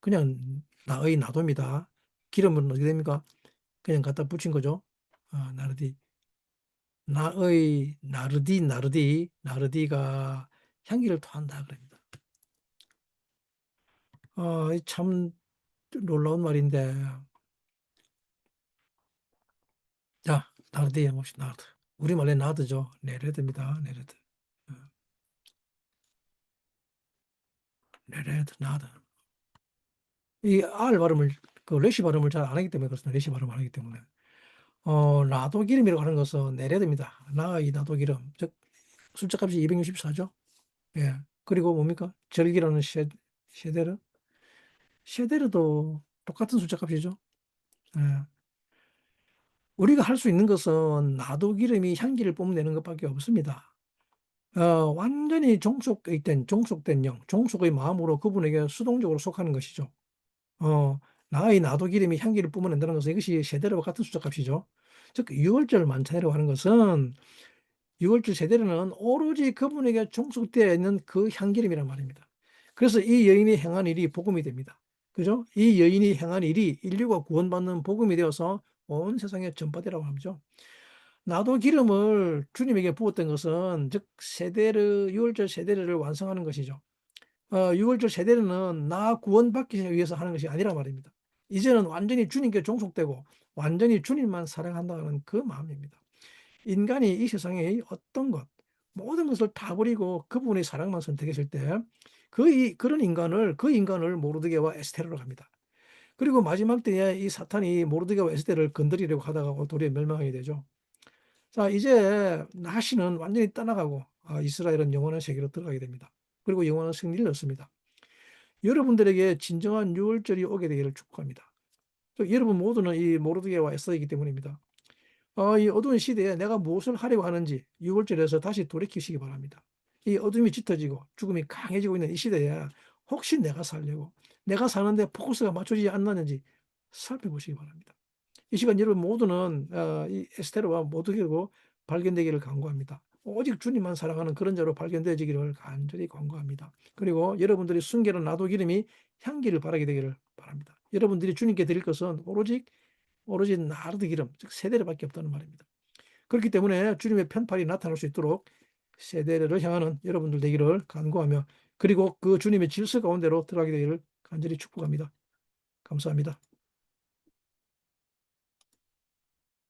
그냥 나의 나도입니다. 기름은 어떻게 됩니까? 그냥 갖다 붙인 거죠. 나르디. 나의 나르디가 향기를 토한다 그럽니다. 참 놀라운 말인데. 자, 나르디 혹시 나르드. 우리말에 나드죠. 네레드입니다. 네레드. 어, 네레드 나드. 이 R 발음을 그 레시 발음을 잘 안 하기 때문에 그렇습니다. 레시 발음을 안 하기 때문에. 나도 기름이라고 하는 것은 네레드입니다. 나의 나도 기름. 즉 숫자값이 264죠. 예. 그리고 뭡니까? 절기라는 셰데르. 셰데르도 똑같은 숫자값이죠. 예. 우리가 할 수 있는 것은 나도 기름이 향기를 뽐내는 것밖에 없습니다. 완전히 종속된 영, 종속의 마음으로 그분에게 수동적으로 속하는 것이죠. 어, 나의 나도 기름이 향기를 뿜어낸다는 것은 이것이 세대로와 같은 숫자값이죠. 즉, 유월절 만찬이라고 하는 것은 유월절 세대로는 오로지 그분에게 종속되어 있는 그 향기름이란 말입니다. 그래서 이 여인이 행한 일이 복음이 됩니다. 그죠? 이 여인이 행한 일이 인류가 구원받는 복음이 되어서 온 세상에 전파되라고 하죠. 나도 기름을 주님에게 부었던 것은 즉 세대를 유월절 세대를 완성하는 것이죠. 유월절 세대는 나 구원받기 위해서 하는 것이 아니라 말입니다. 이제는 완전히 주님께 종속되고 완전히 주님만 사랑한다는 그 마음입니다. 인간이 이 세상의 어떤 것, 모든 것을 다 버리고 그분의 사랑만 선택했을 때 그런 그 인간을 모르드게와 에스테르로 합니다. 그리고 마지막 때에 이 사탄이 모르드게와 에스테를 건드리려고 하다가 도리어 멸망하게 되죠. 자, 이제 나시는 완전히 떠나가고 이스라엘은 영원한 세계로 들어가게 됩니다. 그리고 영원한 승리를 얻습니다. 여러분들에게 진정한 유월절이 오게 되기를 축복합니다. 여러분 모두는 이 모르드게와 에스더이기 때문입니다. 이 어두운 시대에 내가 무엇을 하려고 하는지 유월절에서 다시 돌이키시기 바랍니다. 이 어둠이 짙어지고 죽음이 강해지고 있는 이 시대에 혹시 내가 살려고 내가 사는데 포커스가 맞춰지지 않는지 살펴보시기 바랍니다. 이 시간 여러분 모두는 이 에스테르와 모두게로 발견되기를 간구합니다. 오직 주님만 사랑하는 그런 자로 발견되어지기를 간절히 간구합니다. 그리고 여러분들이 순결한 나도 기름이 향기를 바라게 되기를 바랍니다. 여러분들이 주님께 드릴 것은 오로지 나르드 기름, 즉 세대례밖에 없다는 말입니다. 그렇기 때문에 주님의 편팔이 나타날 수 있도록 세대를 향하는 여러분들 되기를 간구하며 그리고 그 주님의 질서 가운데로 들어가게 되기를 간절히 축복합니다. 감사합니다.